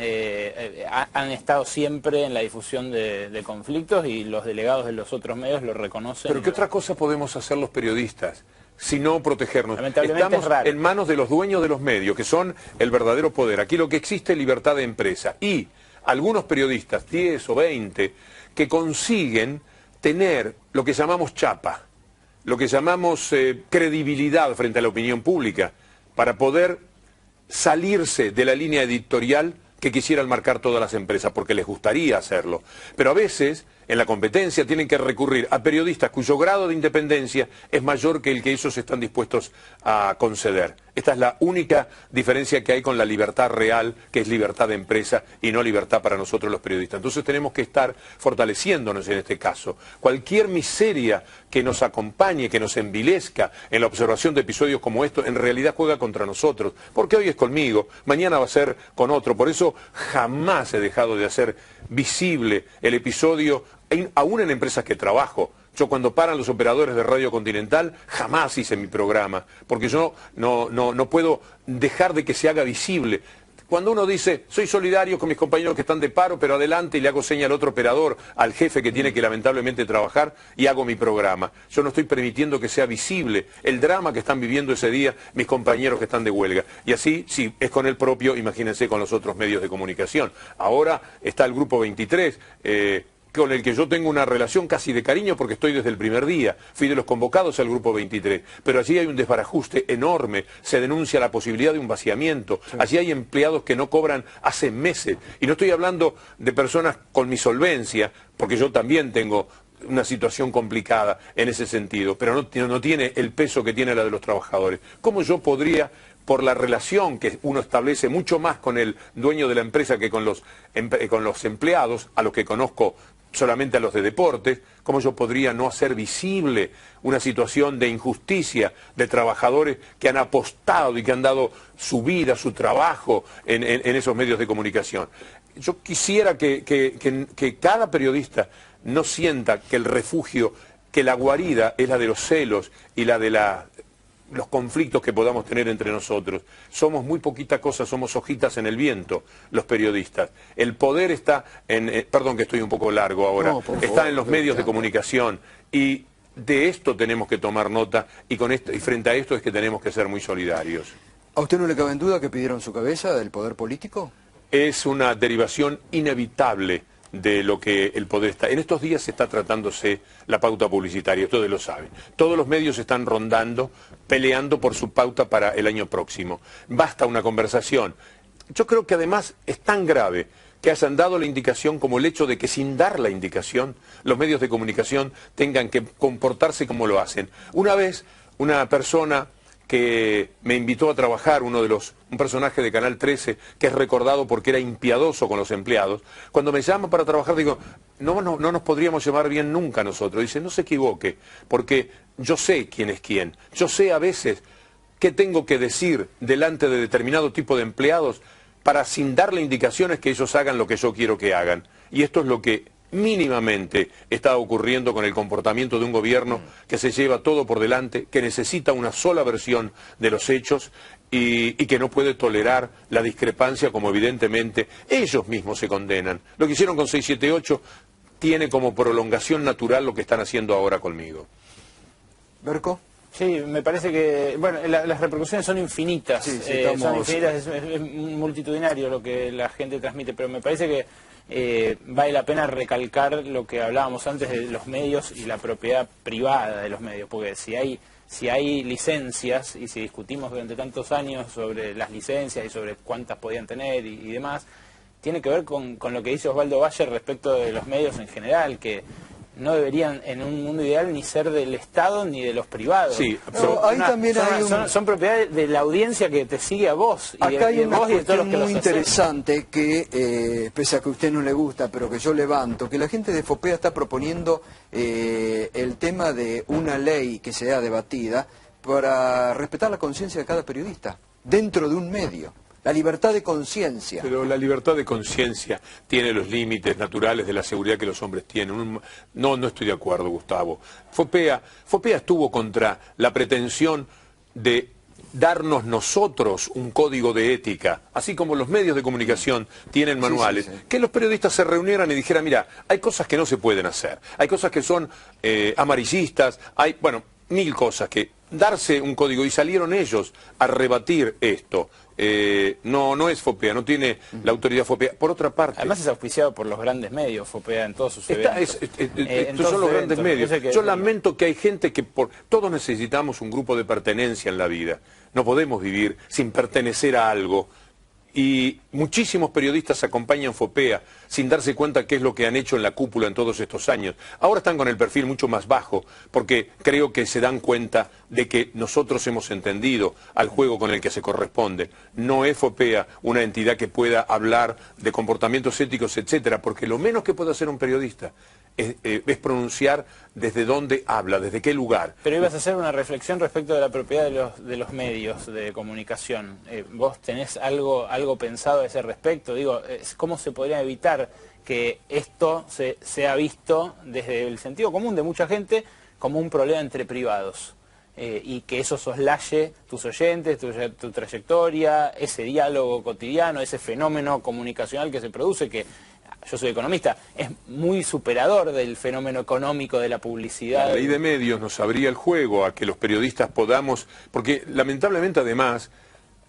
han estado siempre en la difusión de conflictos y los delegados de los otros medios lo reconocen. Pero ¿qué otra cosa podemos hacer los periodistas? Sino protegernos. Lamentablemente Estamos es raro. en manos de los dueños de los medios, que son el verdadero poder. Aquí lo que existe es libertad de empresa. Y algunos periodistas, 10 o 20, que consiguen tener lo que llamamos chapa, lo que llamamos credibilidad frente a la opinión pública, para poder salirse de la línea editorial que quisieran marcar todas las empresas, porque les gustaría hacerlo. Pero a veces, en la competencia, tienen que recurrir a periodistas cuyo grado de independencia es mayor que el que ellos están dispuestos a conceder. Esta es la única diferencia que hay con la libertad real, que es libertad de empresa y no libertad para nosotros los periodistas. Entonces tenemos que estar fortaleciéndonos en este caso. Cualquier miseria que nos acompañe, que nos envilezca en la observación de episodios como estos, en realidad juega contra nosotros. Porque hoy es conmigo, mañana va a ser con otro. Por eso jamás he dejado de hacer visible el episodio, aún en empresas que trabajo. Yo cuando paran los operadores de Radio Continental jamás hice mi programa, porque yo no puedo dejar de que se haga visible. Cuando uno dice, soy solidario con mis compañeros que están de paro, pero adelante, y le hago seña al otro operador, al jefe que tiene que lamentablemente trabajar, y hago mi programa. Yo no estoy permitiendo que sea visible el drama que están viviendo ese día mis compañeros que están de huelga. Y así, si es con el propio, imagínense con los otros medios de comunicación. Ahora está el Grupo 23, con el que yo tengo una relación casi de cariño porque estoy desde el primer día, fui de los convocados al Grupo 23, pero allí hay un desbarajuste enorme, se denuncia la posibilidad de un vaciamiento, sí. Allí hay empleados que no cobran hace meses, y no estoy hablando de personas con mi solvencia, porque yo también tengo una situación complicada en ese sentido, pero no tiene el peso que tiene la de los trabajadores. ¿Cómo yo podría, por la relación que uno establece mucho más con el dueño de la empresa que con los empleados, a los que conozco solamente a los de deportes, cómo yo podría no hacer visible una situación de injusticia de trabajadores que han apostado y que han dado su vida, su trabajo en esos medios de comunicación? Yo quisiera que cada periodista no sienta que el refugio, que la guarida es la de los celos y la de los conflictos que podamos tener entre nosotros. Somos muy poquita cosa, somos hojitas en el viento, los periodistas. El poder está perdón que estoy un poco largo ahora, no, está en los medios de comunicación, y de esto tenemos que tomar nota, y frente a esto es que tenemos que ser muy solidarios. ¿A usted no le cabe en duda que pidieron su cabeza del poder político? Es una derivación inevitable de lo que el poder está. En estos días se está tratándose la pauta publicitaria, ustedes lo saben. Todos los medios están rondando, peleando por su pauta para el año próximo. Basta una conversación. Yo creo que además es tan grave que hayan dado la indicación como el hecho de que sin dar la indicación los medios de comunicación tengan que comportarse como lo hacen. Una vez una persona que me invitó a trabajar, un personaje de Canal 13, que es recordado porque era impiadoso con los empleados, cuando me llama para trabajar digo, no nos podríamos llevar bien nunca nosotros. Dice, no se equivoque, porque yo sé quién es quién. Yo sé a veces qué tengo que decir delante de determinado tipo de empleados para, sin darle indicaciones, que ellos hagan lo que yo quiero que hagan. Y esto es lo que mínimamente está ocurriendo con el comportamiento de un gobierno que se lleva todo por delante, que necesita una sola versión de los hechos y que no puede tolerar la discrepancia, como evidentemente ellos mismos se condenan. Lo que hicieron con 678 tiene como prolongación natural lo que están haciendo ahora conmigo. ¿Berco? Sí, me parece que, bueno, las repercusiones son infinitas, son infinitas, es multitudinario lo que la gente transmite, pero me parece que vale la pena recalcar lo que hablábamos antes de los medios y la propiedad privada de los medios, porque si hay licencias, y si discutimos durante tantos años sobre las licencias y sobre cuántas podían tener y demás, tiene que ver con lo que dice Osvaldo Bayer respecto de los medios en general, que no deberían en un mundo ideal ni ser del Estado ni de los privados. Sí, pero ahí también son propiedades de la audiencia que te sigue a vos. Acá hay una cuestión muy interesante que, pese a que a usted no le gusta, pero que yo levanto, que la gente de FOPEA está proponiendo el tema de una ley que sea debatida para respetar la conciencia de cada periodista, dentro de un medio. La libertad de conciencia. Pero la libertad de conciencia tiene los límites naturales de la seguridad que los hombres tienen. No estoy de acuerdo, Gustavo. FOPEA estuvo contra la pretensión de darnos nosotros un código de ética, así como los medios de comunicación tienen manuales, que los periodistas se reunieran y dijeran, mira, hay cosas que no se pueden hacer, hay cosas que son amarillistas, hay, bueno, mil cosas que darse un código, y salieron ellos a rebatir esto. No es FOPEA, no tiene la autoridad FOPEA. Por otra parte... Además es auspiciado por los grandes medios, FOPEA, en todos sus eventos. Estos son los grandes medios. Yo lamento que hay gente que... Todos necesitamos un grupo de pertenencia en la vida. No podemos vivir sin pertenecer a algo. Y muchísimos periodistas acompañan FOPEA sin darse cuenta qué es lo que han hecho en la cúpula en todos estos años. Ahora están con el perfil mucho más bajo, porque creo que se dan cuenta de que nosotros hemos entendido al juego con el que se corresponde. No es FOPEA una entidad que pueda hablar de comportamientos éticos, etcétera, porque lo menos que puede hacer un periodista es pronunciar desde dónde habla, desde qué lugar. Pero ibas a hacer una reflexión respecto de la propiedad de los medios de comunicación. ¿Vos tenés algo pensado a ese respecto? Digo, ¿cómo se podría evitar que esto sea visto desde el sentido común de mucha gente como un problema entre privados? Y que eso soslaye tus oyentes, tu trayectoria, ese diálogo cotidiano, ese fenómeno comunicacional que se produce, que yo soy economista, es muy superador del fenómeno económico de la publicidad. La ley de medios nos abría el juego a que los periodistas podamos, porque lamentablemente además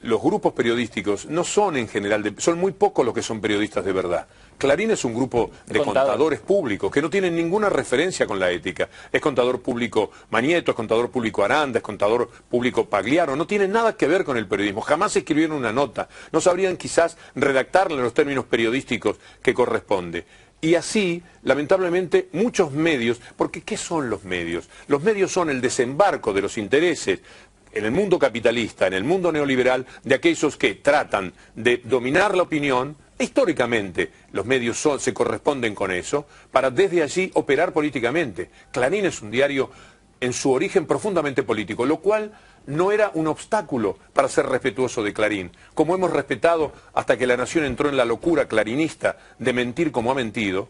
los grupos periodísticos no son en general, son muy pocos los que son periodistas de verdad. Clarín es un grupo de contadores públicos que no tienen ninguna referencia con la ética. Es contador público Manieto, es contador público Aranda, es contador público Pagliaro. No tienen nada que ver con el periodismo. Jamás escribieron una nota. No sabrían quizás redactarle los términos periodísticos que corresponde. Y así, lamentablemente, muchos medios, porque ¿qué son los medios? Los medios son el desembarco de los intereses en el mundo capitalista, en el mundo neoliberal, de aquellos que tratan de dominar la opinión. Históricamente los medios se corresponden con eso, para desde allí operar políticamente. Clarín es un diario en su origen profundamente político, lo cual no era un obstáculo para ser respetuoso de Clarín, como hemos respetado hasta que la nación entró en la locura clarinista de mentir como ha mentido,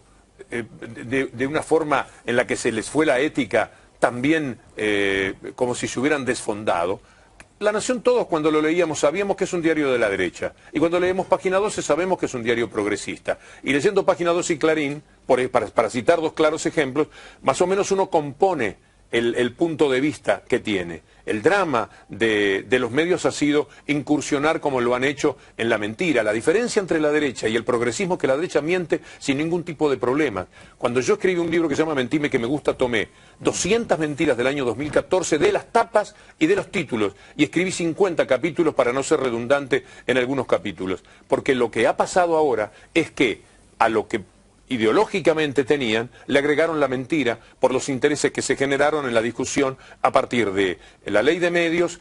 de una forma en la que se les fue la ética también como si se hubieran desfondado. La Nación, todos cuando lo leíamos sabíamos que es un diario de la derecha, y cuando leemos Página 12 sabemos que es un diario progresista. Y leyendo Página 12 y Clarín, para citar dos claros ejemplos, más o menos uno compone el punto de vista que tiene. El drama de los medios ha sido incursionar como lo han hecho en la mentira. La diferencia entre la derecha y el progresismo es que la derecha miente sin ningún tipo de problema. Cuando yo escribí un libro que se llama Mentime que me gusta, tomé 200 mentiras del año 2014 de las tapas y de los títulos, y escribí 50 capítulos para no ser redundante en algunos capítulos. Porque lo que ha pasado ahora es que a lo que ideológicamente tenían, le agregaron la mentira por los intereses que se generaron en la discusión a partir de la ley de medios,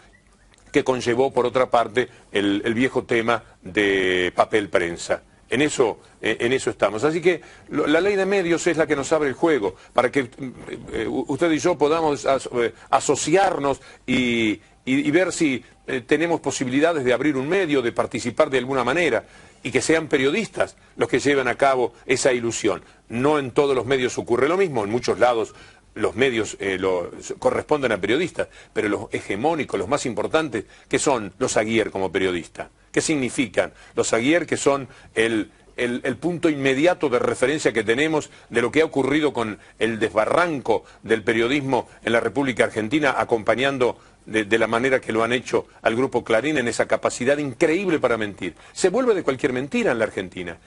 que conllevó por otra parte el viejo tema de papel prensa. En eso estamos. Así que la ley de medios es la que nos abre el juego, para que usted y yo podamos asociarnos y ver si tenemos posibilidades de abrir un medio, de participar de alguna manera, y que sean periodistas los que lleven a cabo esa ilusión. No en todos los medios ocurre lo mismo, en muchos lados los medios corresponden a periodistas, pero los hegemónicos, los más importantes, ¿qué son los Aguiar como periodista? ¿Qué significan los Aguiar, que son el punto inmediato de referencia que tenemos de lo que ha ocurrido con el desbarranco del periodismo en la República Argentina, acompañando de la manera que lo han hecho al Grupo Clarín en esa capacidad increíble para mentir? Se vuelve de cualquier mentira en la Argentina.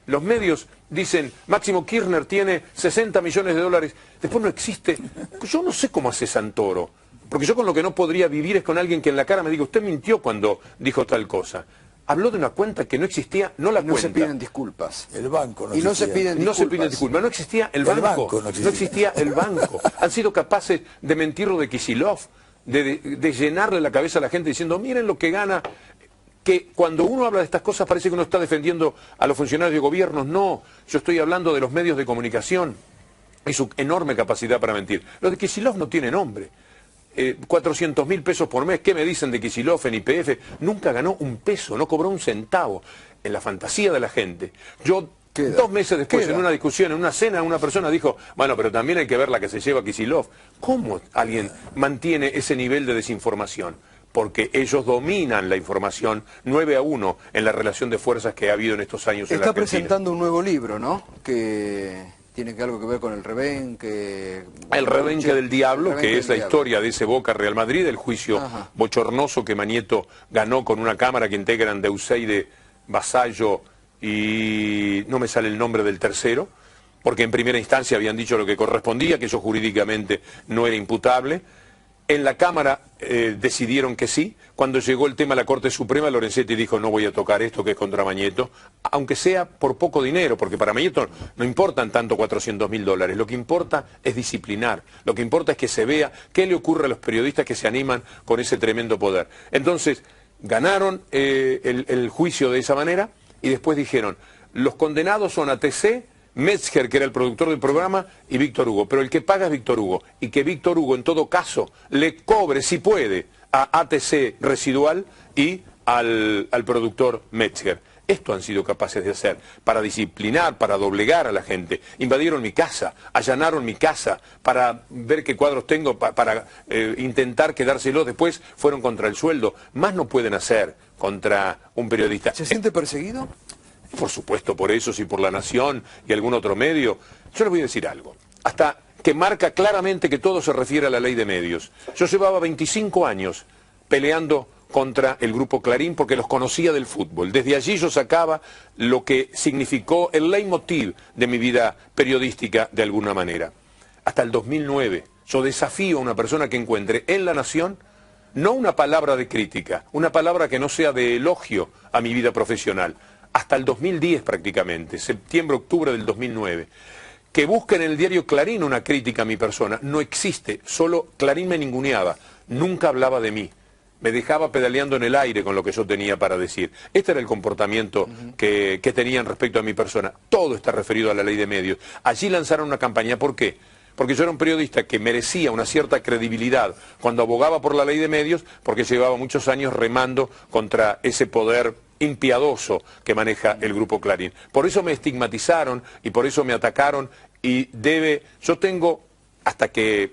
Los medios dicen, Máximo Kirchner tiene 60 millones de dólares, después no existe. Yo no sé cómo hace Santoro, porque yo con lo que no podría vivir es con alguien que en la cara me diga, usted mintió cuando dijo tal cosa. Habló de una cuenta que no existía, no la cuenta. No se piden disculpas. El banco no existía. Y no se piden disculpas. No se piden disculpas. No existía el banco. No existía el banco. Han sido capaces de mentir lo de Kicillof, de llenarle la cabeza a la gente diciendo, miren lo que gana, que cuando uno habla de estas cosas parece que uno está defendiendo a los funcionarios de gobiernos. No, yo estoy hablando de los medios de comunicación y su enorme capacidad para mentir. Los de Kicillof no tienen nombre. 400.000 pesos por mes, ¿qué me dicen de Kicillof en YPF? Nunca ganó un peso, no cobró un centavo. En la fantasía de la gente. Yo, 2 meses después, en una discusión, en una cena, una persona dijo, bueno, pero también hay que ver la que se lleva Kicillof. ¿Cómo alguien mantiene ese nivel de desinformación? Porque ellos dominan la información 9-1 en la relación de fuerzas que ha habido en estos años en la Argentina. Está presentando un nuevo libro, ¿no? Que tiene algo que ver con el rebenque. El rebenque del diablo, que es la historia de ese Boca Real Madrid, el juicio bochornoso que Mañeto ganó con una cámara que integran Deuseide, Vasallo y no me sale el nombre del tercero, porque en primera instancia habían dicho lo que correspondía, que eso jurídicamente no era imputable. En la Cámara decidieron que sí. Cuando llegó el tema a la Corte Suprema, Lorenzetti dijo, no voy a tocar esto que es contra Mañeto, aunque sea por poco dinero, porque para Mañeto no importan tanto 400.000 dólares, lo que importa es disciplinar, lo que importa es que se vea qué le ocurre a los periodistas que se animan con ese tremendo poder. Entonces, ganaron el juicio de esa manera y después dijeron, los condenados son ATC, Metzger, que era el productor del programa, y Víctor Hugo. Pero el que paga es Víctor Hugo. Y que Víctor Hugo, en todo caso, le cobre, si puede, a ATC Residual y al productor Metzger. Esto han sido capaces de hacer, para disciplinar, para doblegar a la gente. Invadieron mi casa, allanaron mi casa, para ver qué cuadros tengo, para intentar quedárselos. Después fueron contra el sueldo. Más no pueden hacer contra un periodista. ¿Se siente perseguido? Por supuesto, por eso, y por La Nación y algún otro medio. Yo les voy a decir algo, hasta que marca claramente que todo se refiere a la ley de medios. Yo llevaba 25 años peleando contra el Grupo Clarín porque los conocía del fútbol. Desde allí yo sacaba lo que significó el leitmotiv de mi vida periodística de alguna manera. Hasta el 2009 yo desafío a una persona que encuentre en La Nación no una palabra de crítica, una palabra que no sea de elogio a mi vida profesional, hasta el 2010 prácticamente, septiembre, octubre del 2009. Que busquen en el diario Clarín una crítica a mi persona. No existe, solo Clarín me ninguneaba, nunca hablaba de mí. Me dejaba pedaleando en el aire con lo que yo tenía para decir. Este era el comportamiento que tenían respecto a mi persona. Todo está referido a la ley de medios. Allí lanzaron una campaña. ¿Por qué? Porque yo era un periodista que merecía una cierta credibilidad cuando abogaba por la ley de medios, porque llevaba muchos años remando contra ese poder impiadoso que maneja el Grupo Clarín. Por eso me estigmatizaron y por eso me atacaron y yo tengo, hasta que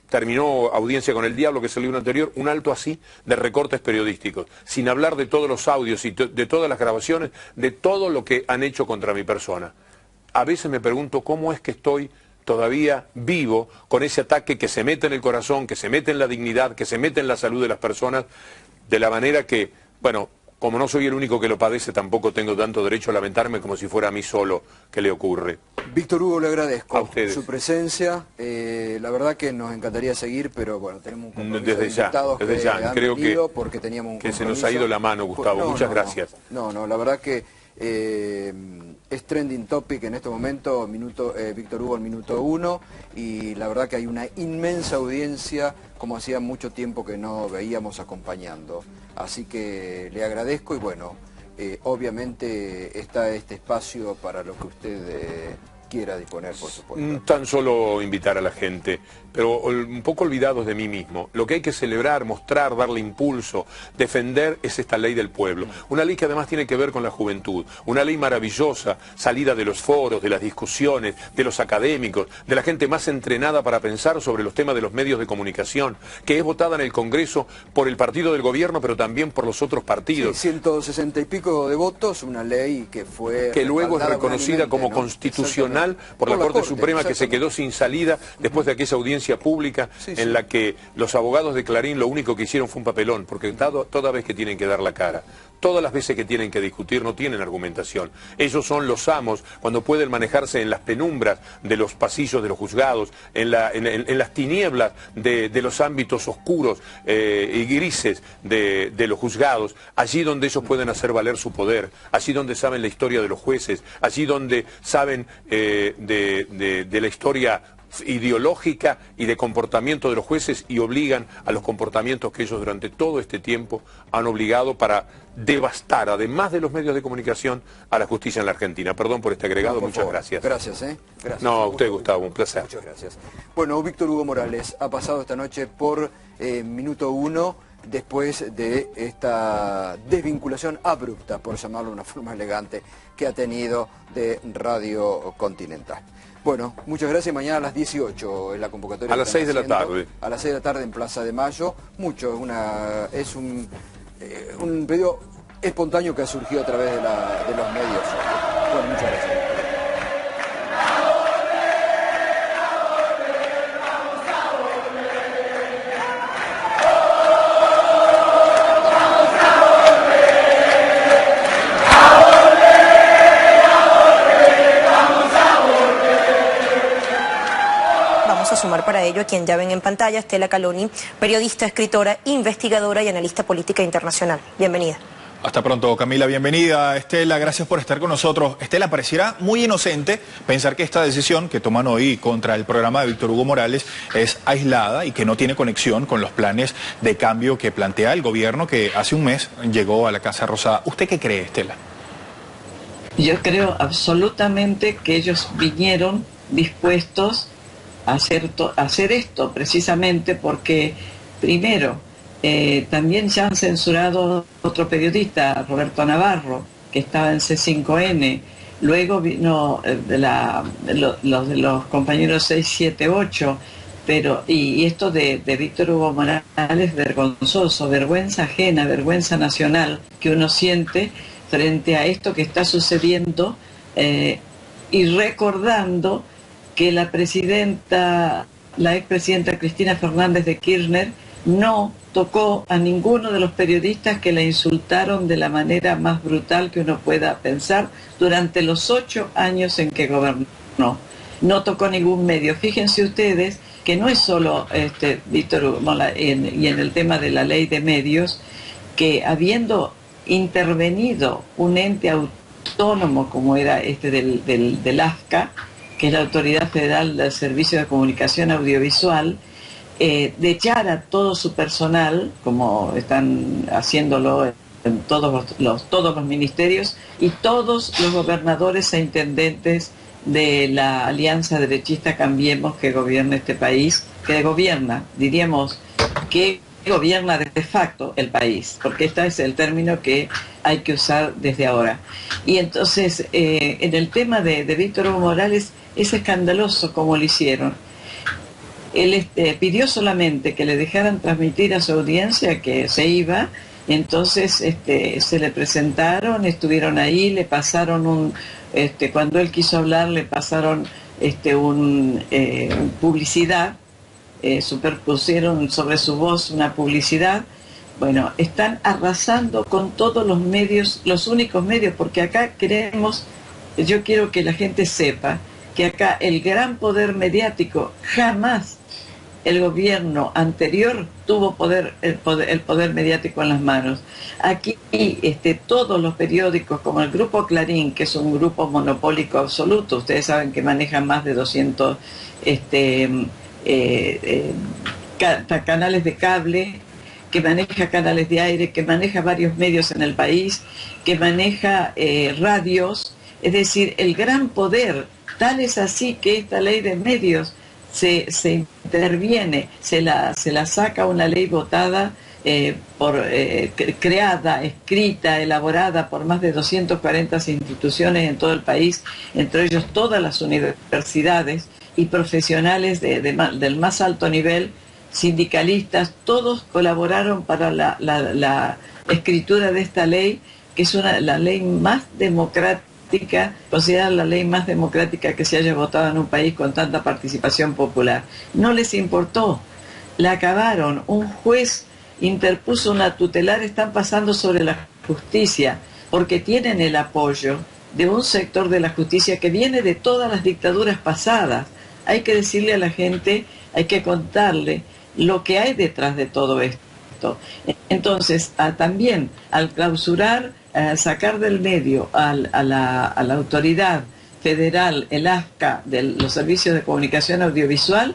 terminó Audiencia con el Diablo, que salió un anterior, un alto así de recortes periodísticos, sin hablar de todos los audios y de todas las grabaciones, de todo lo que han hecho contra mi persona. A veces me pregunto cómo es que estoy todavía vivo con ese ataque que se mete en el corazón, que se mete en la dignidad, que se mete en la salud de las personas, de la manera que, bueno, como no soy el único que lo padece, tampoco tengo tanto derecho a lamentarme como si fuera a mí solo que le ocurre. Víctor Hugo, le agradezco a ustedes su presencia. La verdad que nos encantaría seguir, pero bueno, tenemos un compromiso desde de invitados desde ya. han Creo venido porque teníamos un compromiso. se nos ha ido la mano, Gustavo. Muchas gracias. No, la verdad que es trending topic en este momento, Víctor Hugo, el minuto 1, y la verdad que hay una inmensa audiencia, como hacía mucho tiempo que no veíamos acompañando. Así que le agradezco y bueno, obviamente está este espacio para lo que usted quiera disponer, por supuesto. Tan solo invitar a la gente, pero un poco olvidados de mí mismo. Lo que hay que celebrar, mostrar, darle impulso, defender es esta ley del pueblo. Una ley que además tiene que ver con la juventud. Una ley maravillosa, salida de los foros, de las discusiones, de los académicos, de la gente más entrenada para pensar sobre los temas de los medios de comunicación, que es votada en el Congreso por el partido del gobierno, pero también por los otros partidos. Sí, 160 y pico de votos, una ley que fue... Que luego es reconocida como constitucional por la Corte Suprema, que se quedó sin salida después de aquella audiencia pública en la que los abogados de Clarín lo único que hicieron fue un papelón, porque toda vez que tienen que dar la cara, todas las veces que tienen que discutir no tienen argumentación. Ellos son los amos cuando pueden manejarse en las penumbras de los pasillos de los juzgados, en las tinieblas de los ámbitos oscuros y grises de los juzgados, allí donde ellos pueden hacer valer su poder, allí donde saben la historia de los jueces, allí donde saben de la historia ideológica y de comportamiento de los jueces y obligan a los comportamientos que ellos durante todo este tiempo han obligado para devastar, además de los medios de comunicación, a la justicia en la Argentina. Perdón por este agregado, muchas favor. Gracias. Gracias, Gracias. No, a usted, Gustavo, un placer. Muchas gracias. Bueno, Víctor Hugo Morales ha pasado esta noche por minuto 1 después de esta desvinculación abrupta, por llamarlo de una forma elegante, que ha tenido de Radio Continental. Bueno, muchas gracias. Mañana a las 18 en la convocatoria. A las 6 de la tarde. A las 6 de la tarde en Plaza de Mayo. Es un pedido espontáneo que ha surgido a través de los medios. Bueno, muchas gracias. Sumar para ello a quien ya ven en pantalla, Estela Caloni, periodista, escritora, investigadora y analista política internacional. Bienvenida. Hasta pronto, Camila. Bienvenida, Estela. Gracias por estar con nosotros. Estela, pareciera muy inocente pensar que esta decisión que toman hoy contra el programa de Víctor Hugo Morales es aislada y que no tiene conexión con los planes de cambio que plantea el gobierno que hace un mes llegó a la Casa Rosada. ¿Usted qué cree, Estela? Yo creo absolutamente que ellos vinieron dispuestos hacer esto precisamente porque, primero, también ya han censurado otro periodista, Roberto Navarro, que estaba en C5N. Luego vino los de los compañeros 678, y esto de Víctor Hugo Morales, vergonzoso, vergüenza ajena, vergüenza nacional que uno siente frente a esto que está sucediendo, y recordando que la expresidenta Cristina Fernández de Kirchner no tocó a ninguno de los periodistas que la insultaron de la manera más brutal que uno pueda pensar durante los 8 años en que gobernó. No tocó ningún medio. Fíjense ustedes que no es solo Víctor Hugo, y en el tema de la ley de medios, que habiendo intervenido un ente autónomo autónomo como era este del AFCA, que es la Autoridad Federal del Servicio de Comunicación Audiovisual, de echar a todo su personal, como están haciéndolo en todos los ministerios, y todos los gobernadores e intendentes de la alianza derechista Cambiemos que gobierna este país, que gobierna, diríamos, que gobierna de facto el país, porque este es el término que hay que usar desde ahora. Y entonces, en el tema de Víctor Hugo Morales, es escandaloso como lo hicieron. Él pidió solamente que le dejaran transmitir a su audiencia que se iba, y entonces se le presentaron, estuvieron ahí, le pasaron cuando él quiso hablar, le pasaron publicidad, superpusieron sobre su voz una publicidad. Bueno, están arrasando con todos los medios, los únicos medios, porque acá yo quiero que la gente sepa que acá el gran poder mediático, jamás el gobierno anterior tuvo el poder mediático en las manos. Aquí todos los periódicos, como el Grupo Clarín, que es un grupo monopólico absoluto, ustedes saben que maneja más de 200 canales de cable, que maneja canales de aire, que maneja varios medios en el país, que maneja radios, es decir, el gran poder. Tal es así que esta ley de medios se interviene, se la saca una ley votada, creada, escrita, elaborada por más de 240 instituciones en todo el país, entre ellos todas las universidades y profesionales del más alto nivel, sindicalistas, todos colaboraron para la escritura de esta ley, que es la ley más democrática, considerada la ley más democrática que se haya votado en un país con tanta participación popular. No les importó, la acabaron. Un juez interpuso una tutelar, están pasando sobre la justicia, porque tienen el apoyo de un sector de la justicia que viene de todas las dictaduras pasadas. Hay que decirle a la gente, hay que contarle lo que hay detrás de todo esto. Entonces, también al clausurar, sacar del medio a la autoridad federal, el AFCA, de los servicios de comunicación audiovisual,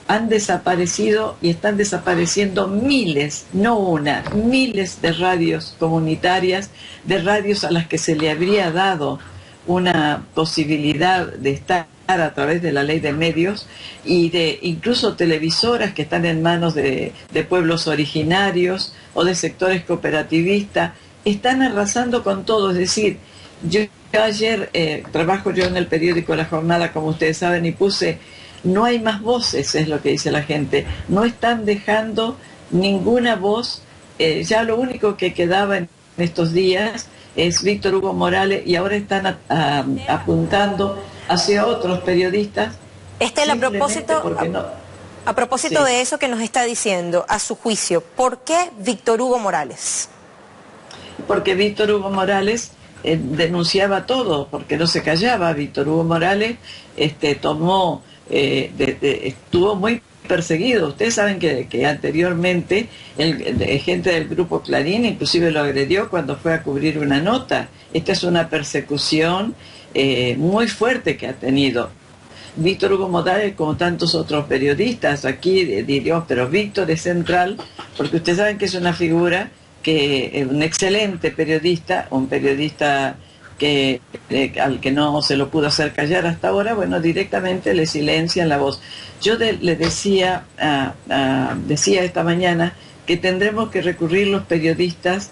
han desaparecido y están desapareciendo miles, no una, miles de radios comunitarias, de radios a las que se le habría dado una posibilidad de estar a través de la ley de medios, y de incluso televisoras que están en manos de pueblos originarios o de sectores cooperativistas. Están arrasando con todo. Es decir, yo ayer trabajo yo en el periódico La Jornada, como ustedes saben, y puse: no hay más voces, es lo que dice la gente. No están dejando ninguna voz. Ya lo único que quedaba en estos días es Víctor Hugo Morales, y ahora están apuntando hacia otros periodistas. Estela, a propósito Sí. de eso que nos está diciendo, a su juicio, ¿por qué Víctor Hugo Morales? Porque Víctor Hugo Morales denunciaba todo, porque no se callaba. Víctor Hugo Morales estuvo muy perseguido. Ustedes saben que anteriormente gente del Grupo Clarín inclusive lo agredió cuando fue a cubrir una nota. Esta es una persecución muy fuerte que ha tenido Víctor Hugo Morales, como tantos otros periodistas. Aquí diríamos, pero Víctor es central, porque ustedes saben que es una figura un excelente periodista, un periodista al que no se lo pudo hacer callar hasta ahora. Bueno, directamente le silencian la voz. Yo le decía esta mañana que tendremos que recurrir los periodistas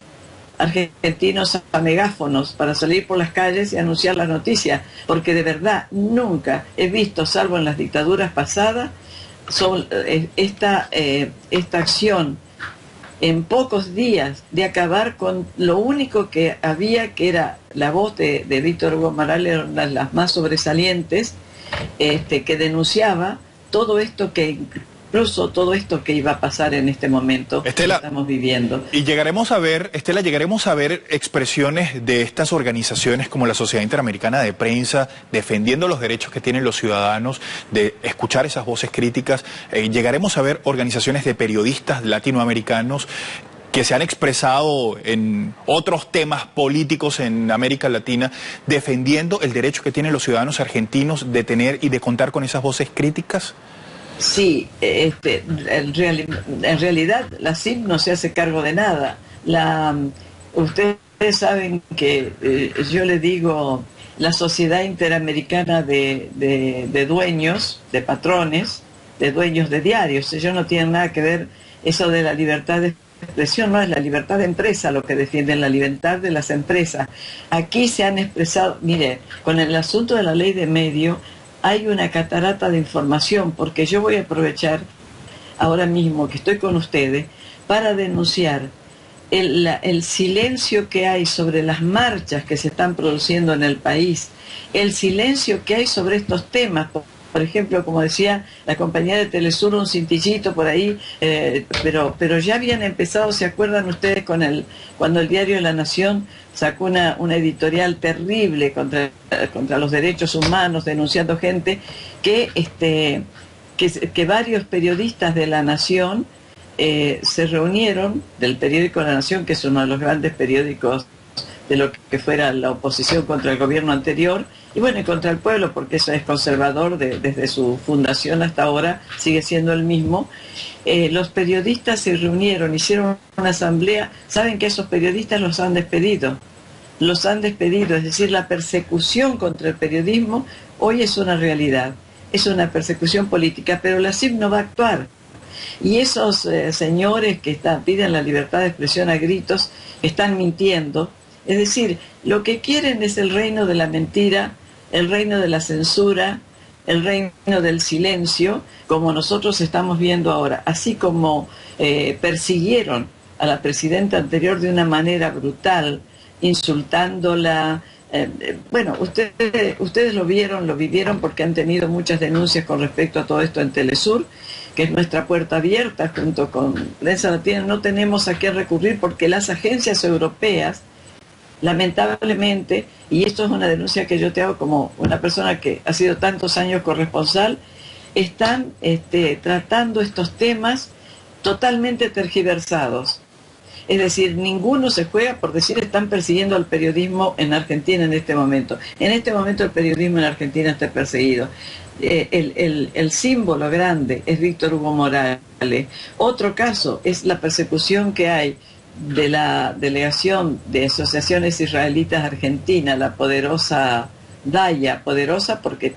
argentinos a megáfonos para salir por las calles y anunciar la noticia, porque de verdad nunca he visto, salvo en las dictaduras pasadas, esta acción en pocos días de acabar con lo único que había, que era la voz de Víctor Hugo Morales, era una de las más sobresalientes, que denunciaba todo esto, incluso todo esto que iba a pasar en este momento, Estela, que estamos viviendo. Y llegaremos a ver expresiones de estas organizaciones como la Sociedad Interamericana de Prensa defendiendo los derechos que tienen los ciudadanos de escuchar esas voces críticas. Llegaremos a ver organizaciones de periodistas latinoamericanos que se han expresado en otros temas políticos en América Latina, defendiendo el derecho que tienen los ciudadanos argentinos de tener y de contar con esas voces críticas? Sí, en realidad la CIP no se hace cargo de nada. Ustedes saben que yo le digo la Sociedad Interamericana de Dueños, de Patrones, de dueños de diarios. Ellos no tienen nada que ver, eso de la libertad de expresión no es la libertad de empresa lo que defienden, la libertad de las empresas. Aquí se han expresado, mire, con el asunto de la ley de medio hay una catarata de información, porque yo voy a aprovechar ahora mismo que estoy con ustedes para denunciar el silencio que hay sobre las marchas que se están produciendo en el país, el silencio que hay sobre estos temas. Por ejemplo, como decía la compañía de Telesur, un cintillito por ahí, pero ya habían empezado, ¿se acuerdan ustedes cuando el diario La Nación sacó una editorial terrible contra los derechos humanos, denunciando gente que varios periodistas de La Nación se reunieron, del periódico La Nación, que es uno de los grandes periódicos de lo que fuera la oposición contra el gobierno anterior, y bueno, y contra el pueblo, porque eso es conservador desde su fundación hasta ahora, sigue siendo el mismo. Los periodistas se reunieron, hicieron una asamblea. Saben que esos periodistas los han despedido, es decir, la persecución contra el periodismo hoy es una realidad, es una persecución política, pero la CIP no va a actuar. Y esos señores que piden la libertad de expresión a gritos están mintiendo. Es decir, lo que quieren es el reino de la mentira, el reino de la censura, el reino del silencio, como nosotros estamos viendo ahora. Así como persiguieron a la presidenta anterior de una manera brutal, insultándola. Bueno, ustedes lo vieron, lo vivieron, porque han tenido muchas denuncias con respecto a todo esto en Telesur, que es nuestra puerta abierta junto con Prensa Latina. No tenemos a qué recurrir porque las agencias europeas, lamentablemente, y esto es una denuncia que yo te hago como una persona que ha sido tantos años corresponsal, están tratando estos temas totalmente tergiversados. Es decir, ninguno se juega por decir están persiguiendo al periodismo en Argentina en este momento. En este momento el periodismo en Argentina está perseguido. El símbolo grande es Víctor Hugo Morales. Otro caso es la persecución que hay de la delegación de asociaciones israelitas argentinas, la poderosa DAIA, poderosa porque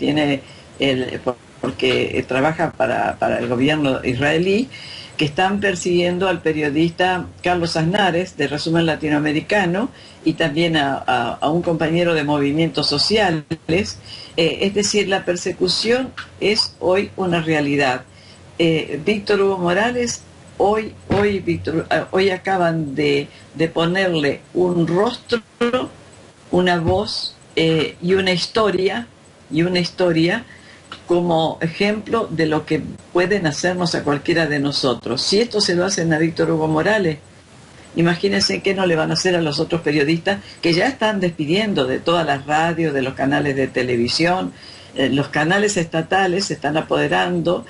trabaja para el gobierno israelí, que están persiguiendo al periodista Carlos Aznares, de Resumen Latinoamericano, y también a un compañero de movimientos sociales. Es decir, la persecución es hoy una realidad. Víctor Hugo Morales, hoy acaban de ponerle un rostro, una voz y una historia como ejemplo de lo que pueden hacernos a cualquiera de nosotros. Si esto se lo hacen a Víctor Hugo Morales, imagínense qué no le van a hacer a los otros periodistas que ya están despidiendo de todas las radios, de los canales de televisión. Los canales estatales se están apoderando.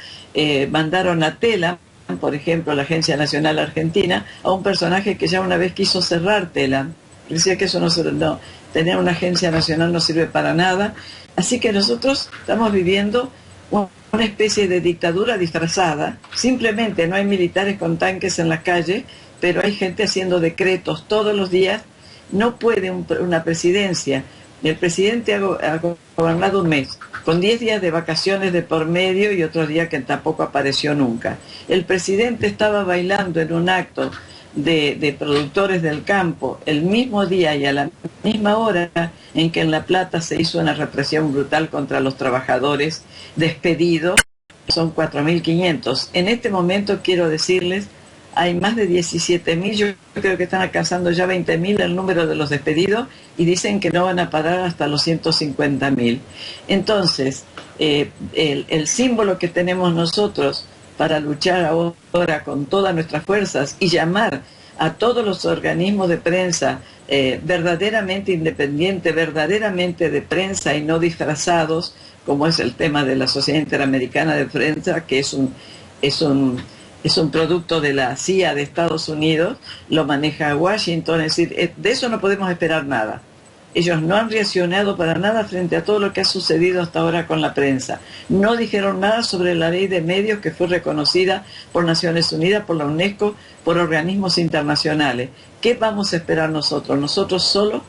Mandaron a Telam, por ejemplo, la Agencia Nacional Argentina, a un personaje que ya una vez quiso cerrar Telam. Decía que eso no, tener una agencia nacional no sirve para nada. Así que nosotros estamos viviendo una especie de dictadura disfrazada. Simplemente no hay militares con tanques en la calle, pero hay gente haciendo decretos todos los días. No puede una presidencia. El presidente ha gobernado un mes, con 10 días de vacaciones de por medio y otros días que tampoco apareció nunca. El presidente estaba bailando en un acto de productores del campo el mismo día y a la misma hora en que en La Plata se hizo una represión brutal contra los trabajadores despedidos. Son 4.500. En este momento quiero decirles, hay más de 17.000, yo creo que están alcanzando ya 20.000 el número de los despedidos y dicen que no van a parar hasta los 150.000. Entonces, el símbolo que tenemos nosotros para luchar ahora con todas nuestras fuerzas y llamar a todos los organismos de prensa verdaderamente independientes, verdaderamente de prensa y no disfrazados, como es el tema de la Sociedad Interamericana de Prensa, que es es un producto de la CIA de Estados Unidos, lo maneja Washington, es decir, de eso no podemos esperar nada. Ellos no han reaccionado para nada frente a todo lo que ha sucedido hasta ahora con la prensa. No dijeron nada sobre la ley de medios que fue reconocida por Naciones Unidas, por la UNESCO, por organismos internacionales. ¿Qué vamos a esperar nosotros? Nosotros solo,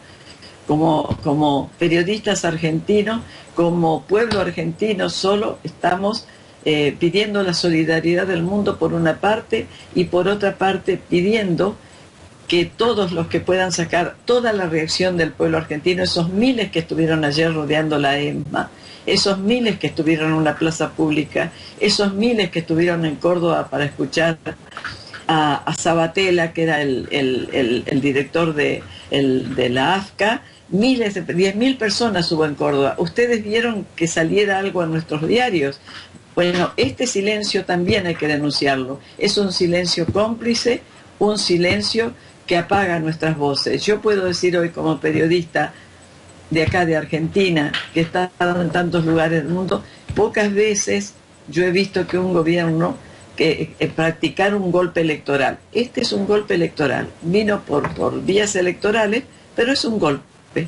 como periodistas argentinos, como pueblo argentino, solo estamos pidiendo la solidaridad del mundo por una parte y por otra parte pidiendo que todos los que puedan sacar toda la reacción del pueblo argentino, esos miles que estuvieron ayer rodeando la ESMA, esos miles que estuvieron en una plaza pública, esos miles que estuvieron en Córdoba para escuchar a Sabatella, que era el director de la AFCA, 10.000 personas hubo en Córdoba. Ustedes vieron que saliera algo en nuestros diarios. Bueno, este silencio también hay que denunciarlo. Es un silencio cómplice, un silencio que apaga nuestras voces. Yo puedo decir hoy como periodista de acá de Argentina, que he estado en tantos lugares del mundo, pocas veces yo he visto que un gobierno practicar un golpe electoral. Este es un golpe electoral. Vino por vías electorales, pero es un golpe.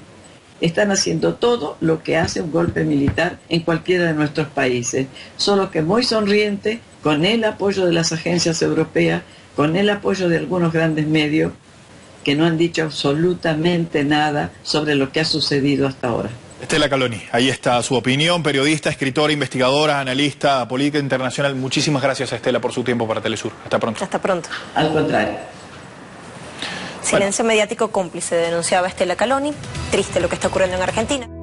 Están haciendo todo lo que hace un golpe militar en cualquiera de nuestros países. Solo que muy sonriente, con el apoyo de las agencias europeas, con el apoyo de algunos grandes medios, que no han dicho absolutamente nada sobre lo que ha sucedido hasta ahora. Estela Caloni, ahí está su opinión, periodista, escritora, investigadora, analista, política internacional. Muchísimas gracias a Estela por su tiempo para Telesur. Hasta pronto. Hasta pronto. Al contrario. Silencio mediático cómplice, denunciaba Estela Caloni. Triste lo que está ocurriendo en Argentina.